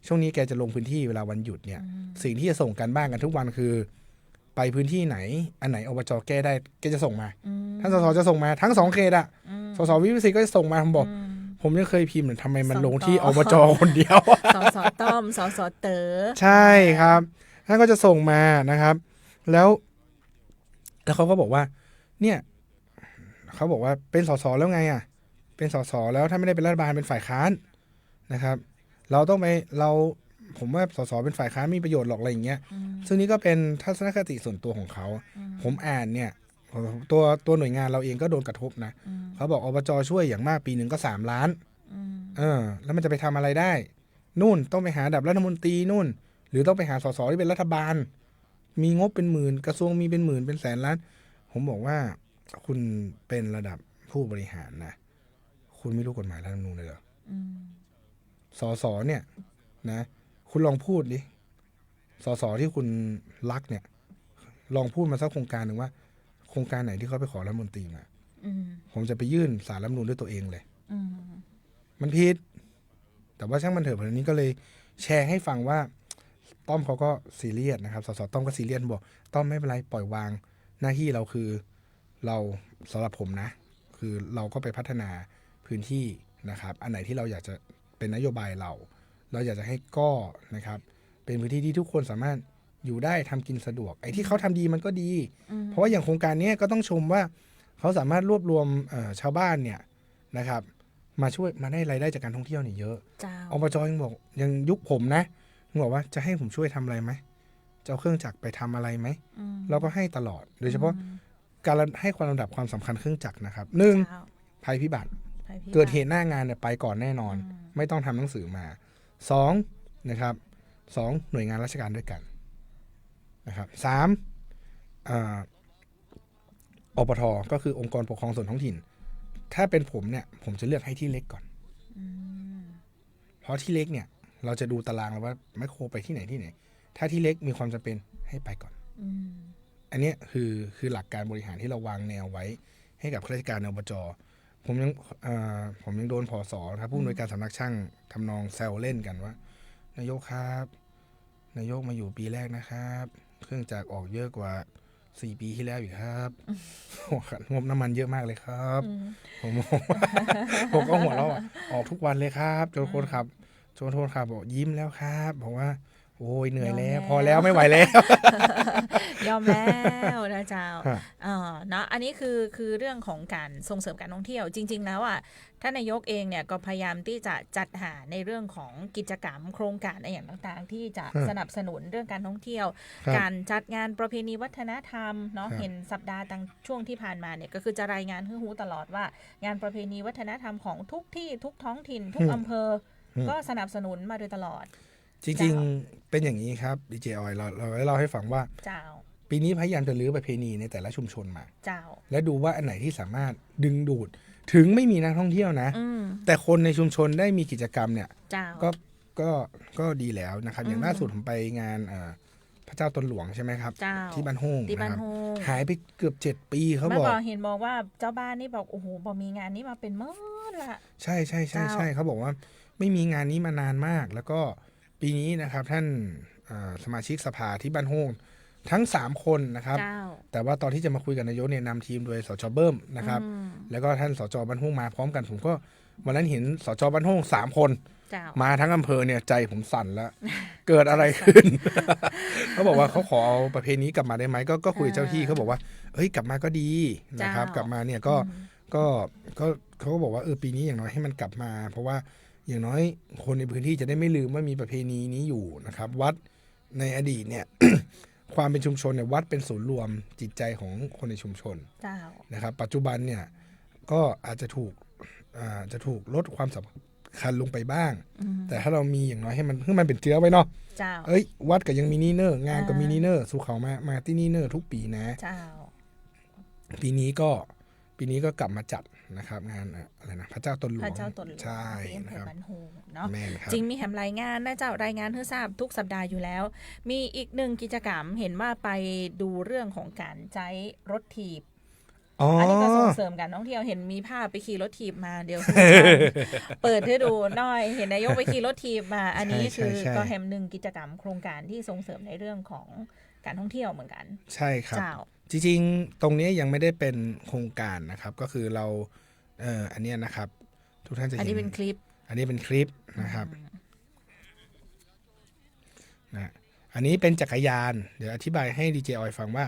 ช่วงนี้แกจะลงพื้นที่เวลาวันหยุดเนี่ยสิ่งที่จะส่งกันบ้างกันทุกวันคือไปพื้นที่ไหนอันไหนอบจ.แก้ได้แกจะส่งมาท่านสสจะส่งมาทั้ง2เขตอ่ะสสวิสิทธิ์ก็จะส่งมาผมบอกผมยังเคยพิมพ์ทำไมมันลงที่อบจ.คนเดียวสสต้อมสสเต๋อใช่ครับท่านก็จะส่งมานะครับแล้วเขาก็บอกว่าเนี่ยเขาบอกว่าเป็นสสแล้วไงอ่ะเป็นสสแล้วถ้าไม่ได้เป็นรัฐบาลเป็นฝ่ายค้านนะครับเราต้องไปผมว่าสสเป็นฝ่ายค้านมีประโยชน์หรอกอะไรอย่างเงี้ยซึ่งนี่ก็เป็นทัศนคติส่วนตัวของเขาผมอ่านเนี่ยตัวหน่วยงานเราเองก็โดนกระทบนะเขาบอกอบจ.ช่วยอย่างมากปีหนึ่งก็3 ล้านแล้วมันจะไปทำอะไรได้นู่นต้องไปหาดับรัฐมนตรีนู่นหรือต้องไปหาสสที่เป็นรัฐบาลมีงบเป็นหมื่นกระทรวงมีเป็นหมื่นเป็นแสนล้านผมบอกว่าคุณเป็นระดับผู้บริหารนะคุณไม่รู้กฎหมายรัฐธรรมนูญเลยเหรอสสเนี่ยนะ คุณลองพูดดิสสที่คุณรักเนี่ยลองพูดมาสักโครงการหนึ่งว่าโครงการไหนที่เขาไปขอรัฐมนตรีมาผมจะไปยื่นศาลรัฐธรรมนูญด้วยตัวเองเลยมันผิดแต่ว่าช่างมันเถอะวันนี้ก็เลยแชร์ให้ฟังว่าต้อมเขาก็ซีเรียสนะครับสสต้อมก็ซีเรียสบอกต้อมไม่เป็นไรปล่อยวางหน้าที่เราคือเราสำหรับผมนะคือเราก็ไปพัฒนาพื้นที่นะครับอันไหนที่เราอยากจะเป็นนโยบายเราอยากจะให้ก็นะครับเป็นพื้นที่ที่ทุกคนสามารถอยู่ได้ทำกินสะดวกไอ้ที่เขาทำดีมันก็ดีเพราะว่าอย่างโครงการนี้ก็ต้องชมว่าเขาสามารถรวบรวมชาวบ้านเนี่ยนะครับมาช่วยมาได้รายได้จากการท่องเที่ยวนี่เยอะอบจยังบอกยังยุคผมนะบอกว่าจะให้ผมช่วยทำอะไรไหมจะเอาเครื่องจักรไปทำอะไรไหมเราก็ให้ตลอดโดยเฉพาะการให้ความลำดับความสำคัญเครื่องจักรนะครับ1ภัยพิบัติเกิดเหตุหน้างานเนี่ยไปก่อนแน่นอนไม่ต้องทำหนังสือมา2นะครับ2หน่วยงานราชการด้วยกันนะครับ3อบท.ก็คือองค์กรปกครองส่วนท้องถิ่นถ้าเป็นผมเนี่ยผมจะเลือกให้ที่เล็กก่อนเพราะที่เล็กเนี่ยเราจะดูตารางแล้วว่าแมคโครไปที่ไหนถ้าที่เล็กมีความจำเป็นให้ไปก่อนอันนี้คือหลักการบริหารที่เราวางแนวไว้ให้กับข้าราชการอบจ.ผมยังโดนผส.ครับผู้อำนวยการสำนักช่างทำนองแซวเล่นกันว่านายกครับนายกมาอยู่ปีแรกนะครับเครื่องจักรออกเยอะกว่า4 ปีที่แล้วอีกครับงบน้ำมันเยอะมากเลยครับผมก็หัวเราะออกทุกวันเลยครับโจโทษครับบอกยิ้มแล้วครับบอกว่าโอ้ยเหนื่อยแล้วพอแล้วไม่ไหวแล้วยอมแล้วนะเจ้าเนาะอันนี้คือเรื่องของการส่งเสริมการท่องเที่ยวจริงๆแล้วอ่ะท่านนายกเองเนี่ยก็พยายามที่จะจัดหาในเรื่องของกิจกรรมโครงการอะไรอย่างต่างๆที่จะสนับสนุนเรื่องการท่องเที่ยวการจัดงานประเพณีวัฒนธรรมเนาะเห็นสัปดาห์ต่างช่วงที่ผ่านมาเนี่ยก็คือจะรายงานให้รู้ตลอดว่างานประเพณีวัฒนธรรมของทุกที่ทุกท้องถิ่นทุกอำเภอก็สนับสนุนมาโดยตลอดจริงๆเป็นอย่างนี้ครับดีเจออยเราเล่าให้ฟังว่าปีนี้พยายามจะรื้อประเพณีในแต่ละชุมชนมาและดูว่าอันไหนที่สามารถดึงดูดถึงไม่มีนักท่องเที่ยวนะแต่คนในชุมชนได้มีกิจกรรมเนี่ยก็ดีแล้วนะครับอย่างล่าสุดผมไปงานพระเจ้าตนหลวงใช่ไหมครับที่บ้านโฮงนะครับหายไปเกือบ7 ปีเขาบอกเห็นบอกว่าเจ้าบ้านนี่บอกโอ้โหบอกมีงานนี้มาเป็นเมื่อละใช่เขาบอกว่าไม่มีงานนี้มานานมากแล้วก็ปีนี้นะครับท่านสมาชิกสภาที่บ้านโฮงทั้ง3 คนนะครับแต่ว่าตอนที่จะมาคุยกับนายกเนี่ยนำทีมโดยสจ.เบิ้มนะครับแล้วก็ท่านสจ.บ้านโฮงมาพร้อมกันผมก็วันนั้นเห็นสจ.บ้านโฮง3 คนมาทั้งอำเภอเนี่ยใจผมสั่นแล้วเกิดอะไรขึ้น เขาบอกว่าเขาขอเอาประเพณีกลับมาได้ไหมก็คุยเจ้าที่เขาบอกว่าเฮ้ยกลับมาก็ดีนะครับกลับมาเนี่ยก็เขาก็บอกว่าปีนี้อย่างน้อยให้มันกลับมาเพราะว่าอย่างน้อยคนในพื้นที่จะได้ไม่ลืมว่ามีประเพณีนี้อยู่นะครับวัดในอดีตเนี่ย ความเป็นชุมชนเนี่ยวัดเป็นศูนย์รวมจิตใจของคนในชุมชนนะครับปัจจุบันเนี่ยก็อาจจะถูกลดความสำคัญลงไปบ้างแต่ถ้าเรามีอย่างน้อยให้มันเป็นเชื้อไว้เนาะวัดก็ยังมีนี่เนอร์งานก็มีนี่เนอร์สู่เขามาที่นี่เนอร์ทุกปีนะปีนี้ก็กลับมาจัดนะครับงานอะไรนะพระเจ้าตนหลวงใช่นะครับเนาะจริงมีแหมรายงานนะเจ้ารายงานให้ทราบทุกสัปดาห์อยู่แล้วมีอีก1กิจกรรมเห็นว่าไปดูเรื่องของการใช้รถถีบอันนี้ก็ส่งเสริมการท่องเที่ยวเห็นมีภาพไปขี่รถถีบมาเดี๋ยวเปิดให้ดูหน่อยเห็นนายกไปขี่รถถีบมาอันนี้คือก็แหม1กิจกรรมโครงการที่ส่งเสริมในเรื่องของการท่องเที่ยวเหมือนกันใช่ครับจริงๆตรงนี้ยังไม่ได้เป็นโครงการนะครับก็คือเราอันนี้นะครับทุกท่านจะเห็นอันนี้เป็นคลิปนะครับนะอันนี้เป็นจักรยานเดี๋ยวอธิบายให้ดีเจออยฟังว่า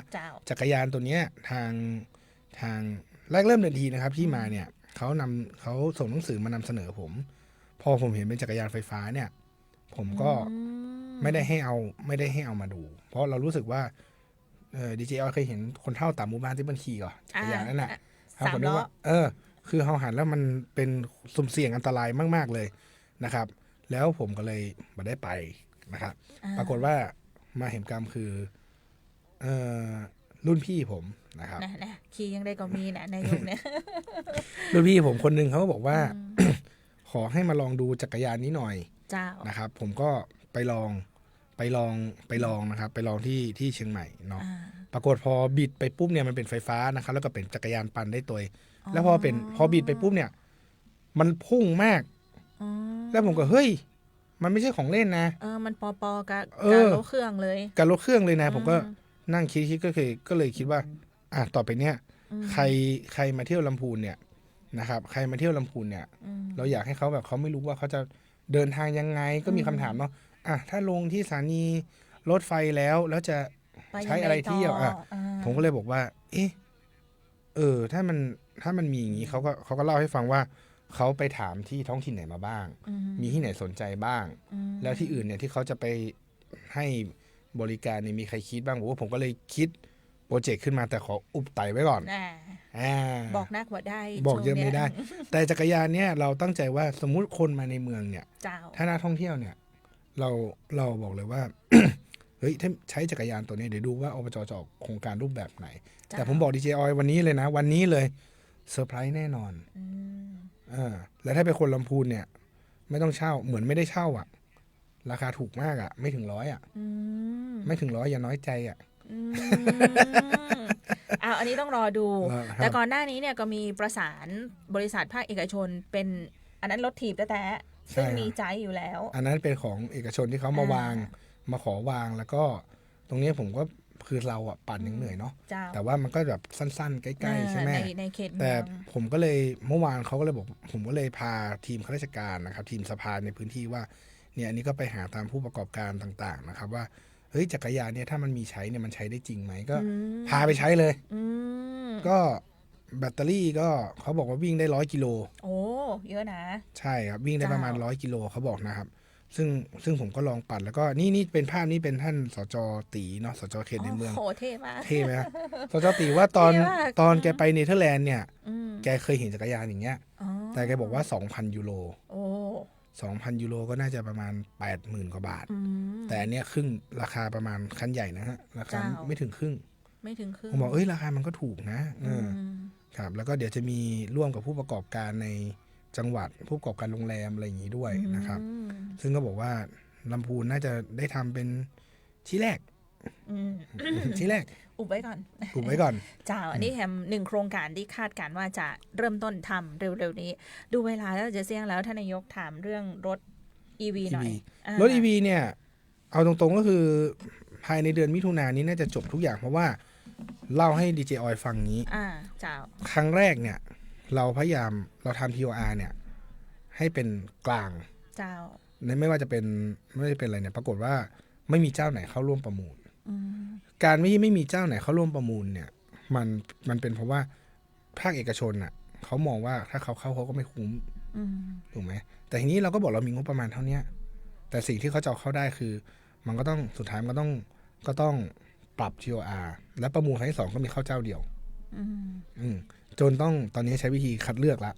จักรยานตัวนี้ทางแรกเริ่มเดินทีนะครับที่มาเนี่ยเขาส่งหนังสือมานำเสนอผมพอผมเห็นเป็นจักรยานไฟฟ้าเนี่ยผมก็ไม่ได้ให้เอามาดูเพราะเรารู้สึกว่าดีเจออยเคยเห็นคนเฒ่าตามหมู่บ้านที่มันขี่ก่อนจักรยานนั่นแหละผมนึกว่าคือเขาหันแล้วมันเป็นสุ่มเสี่ยงอันตรายมากๆเลยนะครับแล้วผมก็เลยมาได้ไปนะครับปรากฏว่ามาเห็นกรรมคือรุ่นพี่ผมนะครับขี่ยังได้ก็มีนะนายกเนี่ยรุ่นพี่ผมคนนึงเขาก็บอกว่า ขอให้มาลองดูจักรยานนี้หน่อยนะครับผมก็ ไปลองนะครับไปลองที่เชียงใหม่เนาะ อ่า ปรากฏพอบิดไปปุ๊บเนี่ยมันเป็นไฟฟ้านะครับแล้วก็เป็นจักรยานปั่นได้ตัวเองแล้วพอบิดไปปุ๊บเนี่ยมันพุ่งมาก อ๋อ แล้วผมก็เฮ้ยมันไม่ใช่ของเล่นนะ มันปอกับ เออ การรถเครื่องเลย การลดเครื่องเลยนะผมก็นั่งคิดก็เลยคิดว่าต่อไปเนี่ยใครมาเที่ยวลำพูนเนี่ยนะครับใครมาเที่ยวลำพูนเนี่ยเราอยากให้เขาแบบเขาไม่รู้ว่าเขาจะเดินทางยังไงก็มีคำถามเนาะถ้าลงที่สถานีรถไฟแล้วจะใช้อะไรเที่ยวผมก็เลยบอกว่าถ้ามันมีอย่างนี้เขาก็เล่าให้ฟังว่าเขาไปถามที่ท้องถิ่นไหนมาบ้างมีที่ไหนสนใจบ้างแล้วที่อื่นเนี่ยที่เขาจะไปให้บริการเนี่ยมีใครคิดบ้างผมก็เลยคิดโปรเจกต์ขึ้นมาแต่ขออุบไต่ไว้ก่อนบอกนักว่าได้ บอกเยอะไม่ได้ แต่จักรยานเนี่ยเราตั้งใจว่าสมมุติคนมาในเมืองเนี่ยถ้านักท่องเที่ยวเนี่ยเราบอกเลยว่า เฮ้ยถ้าใช้จักรยานตัวนี้เดี๋ยวดูว่าอบจจะออกโครงการรูปแบบไหนแต่ผมบอกดีเจออยวันนี้เลยนะวันนี้เลยเซอร์ไพรส์แน่นอนแล้วถ้าเป็นคนลำพูนเนี่ยไม่ต้องเช่าเหมือนไม่ได้เช่าอ่ะราคาถูกมากอ่ะไม่ถึง100อ่ะไม่ถึง100อย่าน้อยใจอ่ะอันนี้ต้องรอดูแต่ก่อนหน้านี้เนี่ยก็มีประสานบริษัทภาคเอกชนเป็นอันนั้นรถถีบแต่ซึ่งมีใจอยู่แล้วอันนั้นเป็นของเอกชนที่เขามาวางมาขอวางแล้วก็ตรงนี้ผมก็คือเราอ่ะปั่นยังเหนื่อยเนาะแต่ว่ามันก็แบบสั้นๆใกล้ๆใช่ไหมในเขตแต่ผมก็เลยเมื่อวานเขาก็เลยบอกผมก็เลยพาทีมข้าราชการนะครับทีมสภาในพื้นที่ว่าเนี่ยอันนี้ก็ไปหาตามผู้ประกอบการต่างๆนะครับว่าเฮ้ยจักรยานเนี่ยถ้ามันมีใช้เนี่ยมันใช้ได้จริงไหมก็พาไปใช้เลยก็แบตเตอรี่ก็เขาบอกว่าวิ่งได้100 กิโลโอ้เยอะนะใช่ครับวิ่งได้ประมาณ100 กิโลเขาบอกนะครับซึ่งผมก็ลองปั่นแล้วก็นี่เป็นภาพนี้เป็นท่านสจ.ตีเนาะสจ.เขตในเมืองโหเท่มากเท่ไหมสจ.ตีว่าตอนแกไปเนเธอร์แลนด์เนี่ยแกเคยเห็นจักรยานอย่างเงี้ยแต่แกบอกว่า 2,000 ยูโร2,000 ยูโรก็น่าจะประมาณ 80,000 กว่าบาทแต่อันเนี้ยครึ่งราคาประมาณคันใหญ่นะฮะราคาไม่ถึงครึ่งผมบอกราคามันก็ถูกนะครับแล้วก็เดี๋ยวจะมีร่วมกับผู้ประกอบการในจังหวัดผู้ประกอบการโรงแรมอะไรอย่างนี้ด้วยนะครับซึ่งก็บอกว่าลำพูนน่าจะได้ทำเป็นที่แรกอุบไว้ก่อนจ้าอันนี้แฮม1โครงการที่คาดการว่าจะเริ่มต้นทำเร็วๆนี้ดูเวลาแล้วจะเสี่ยงแล้วท่านนายกถามเรื่องรถ EV หน่อยรถ EV เนี่ยเอาตรงๆก็คือภายในเดือนมิถุนายนนี้น่าจะจบทุกอย่างเพราะว่าเล่าให้ดีเจออยฟังนี้จ้าครั้งแรกเนี่ยเราพยายามเราทำ TOR เนี่ยให้เป็นกลางเจ้าไม่ว่าจะเป็นอะไรเนี่ยปรากฏว่าไม่มีเจ้าไหนเข้าร่วมประมูลการไม่มีเจ้าไหนเข้าร่วมประมูลเนี่ยมันเป็นเพราะว่าภาคเอกชนอ่ะเขามองว่าถ้าเขาก็ไม่คุ้มถูกไหมแต่ทีนี้เราก็บอกเรามีงบประมาณเท่านี้แต่สิ่งที่เขาจะเข้าได้คือมันก็ต้องสุดท้ายมันก็ต้องปรับ TOR และประมูลครั้งที่ 2ก็มีเข้าเจ้าเดียวจนต้องตอนนี้ใช้วิธีคัดเลือกแล้ว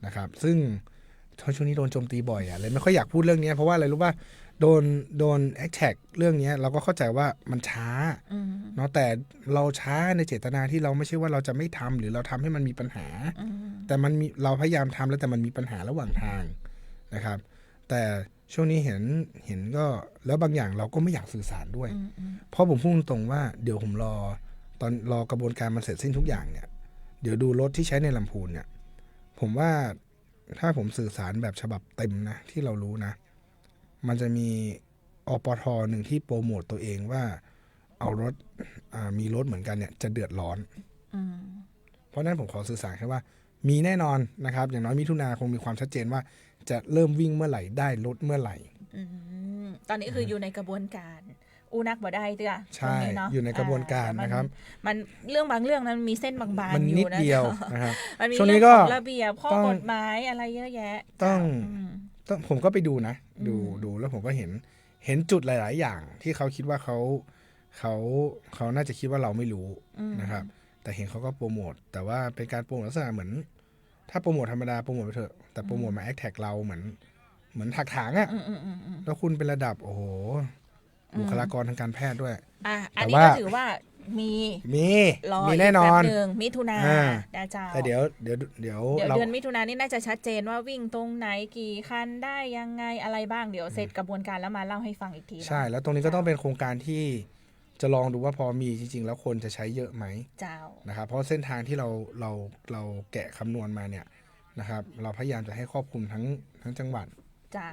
นะครับซึ่งช่วงนี้โดนโจมตีบ่อยเลยไม่ค่อยอยากพูดเรื่องนี้เพราะว่าอะไรรู้ป่ะโดนแอคแท็กเรื่องนี้เราก็เข้าใจว่ามันช้าเนาะแต่เราช้าในเจตนาที่เราไม่ใช่ว่าเราจะไม่ทำหรือเราทำให้มันมีปัญหาแต่มันมีเราพยายามทำแล้วแต่มันมีปัญหาระหว่างทางนะครับแต่ช่วงนี้เห็นก็แล้วบางอย่างเราก็ไม่อยากสื่อสารด้วยเพราะผมพูดตรงว่าเดี๋ยวผมรอกระบวนการมันเสร็จสิ้นทุกอย่างเนี่ยเดี๋ยวดูรถที่ใช้ในลำพูนเนี่ยผมว่าถ้าผมสื่อสารแบบฉบับเต็มนะที่เรารู้นะมันจะมีอปท.หนึ่งที่โปรโมตตัวเองว่าเอารถมีรถเหมือนกันเนี่ยจะเดือดร้อนเพราะนั้นผมขอสื่อสารแค่ว่ามีแน่นอนนะครับอย่างน้อยมิถุนาคงมีความชัดเจนว่าจะเริ่มวิ่งเมื่อไหร่ได้รถเมื่อไหร่ตอนนี้คืออยู่ในกระบวนการนักบ่ได้เตื้อใช่อยู่ในกระบวนการนะครับมันเรื่องบางเรื่องนั้นมีเส้นบางๆอยู่นะมันนิดเดียวนะครับช่วงนี้ก็ระเบียบข้อกฎหมายอะไรเยอะแยะต้องผมก็ไปดูนะดูแล้วผมก็เห็นจุดหลายๆอย่างที่เขาคิดว่าเขาน่าจะคิดว่าเราไม่รู้นะครับแต่เห็นเขาก็โปรโมทแต่ว่าเป็นการโปรโมทลักษณะเหมือนถ้าโปรโมทธรรมดาโปรโมทไปเถอะแต่โปรโมทมาแอคแท็กเราเหมือนถักถางอ่ะแล้วคุณเป็นระดับโอ้โหบุคลากรทางการแพทย์ด้วยอันนี้ก็ถือว่า มี รอ มีแน่นอน กแป๊บหนึ่งมิถุนา อ่า นะเจ้า แต่เดี๋ยว เดี๋ยว เรา เดือนมิถุนายนนี่น่าจะชัดเจนว่าวิ่งตรงไหนกี่คันได้ยังไงอะไรบ้างเดี๋ยวเสร็จกระบวนการแล้วมาเล่าให้ฟังอีกทีนะ ใช่แล้วตรงนี้ก็ต้องเป็นโครงการที่จะลองดูว่าพอมีจริงๆ แล้วคนจะใช้เยอะไหม เจ้า นะครับเพราะเส้นทางที่เราแกะคำนวณมาเนี่ยนะครับเราพยายามจะให้ครอบคลุมทั้งจังหวัด เจ้า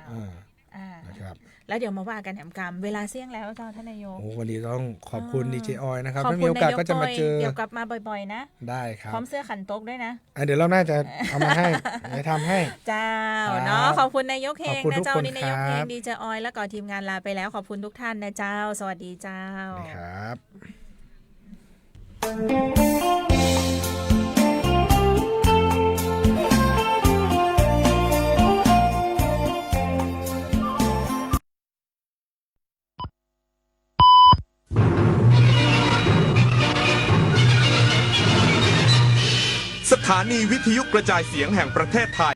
นะครับ แล้วเดี๋ยวมาว่ากันแหมกรรมเวลาเสี่ยงแล้วเจ้าท่านนายก โอ้วันนี้ต้องขอบคุณดีเจออยนะครับ ขอบ ถ้า คุ มี ณ โอกาส นายก ก็จะมาเจอ เดี๋ยวกลับมาบ่อยๆนะ ได้ครับ พร้อมเสื้อขันโต๊กด้วยนะ เดี๋ยวเราน่าจะเอามาให้ ให้ทำให้ เจ้า ครับ เนาะขอบคุณนายกเฮ ขอบ ง คุณ นะ ทุก เจ้า คน นี่นายกเฮ ค ง รับ ดีเจออยแล้วก็ทีมงานลาไปแล้วขอบคุณทุกท่านนะเจ้า สวัสดีเจ้า ครับ สถานีวิทยุกระจายเสียงแห่งประเทศไทย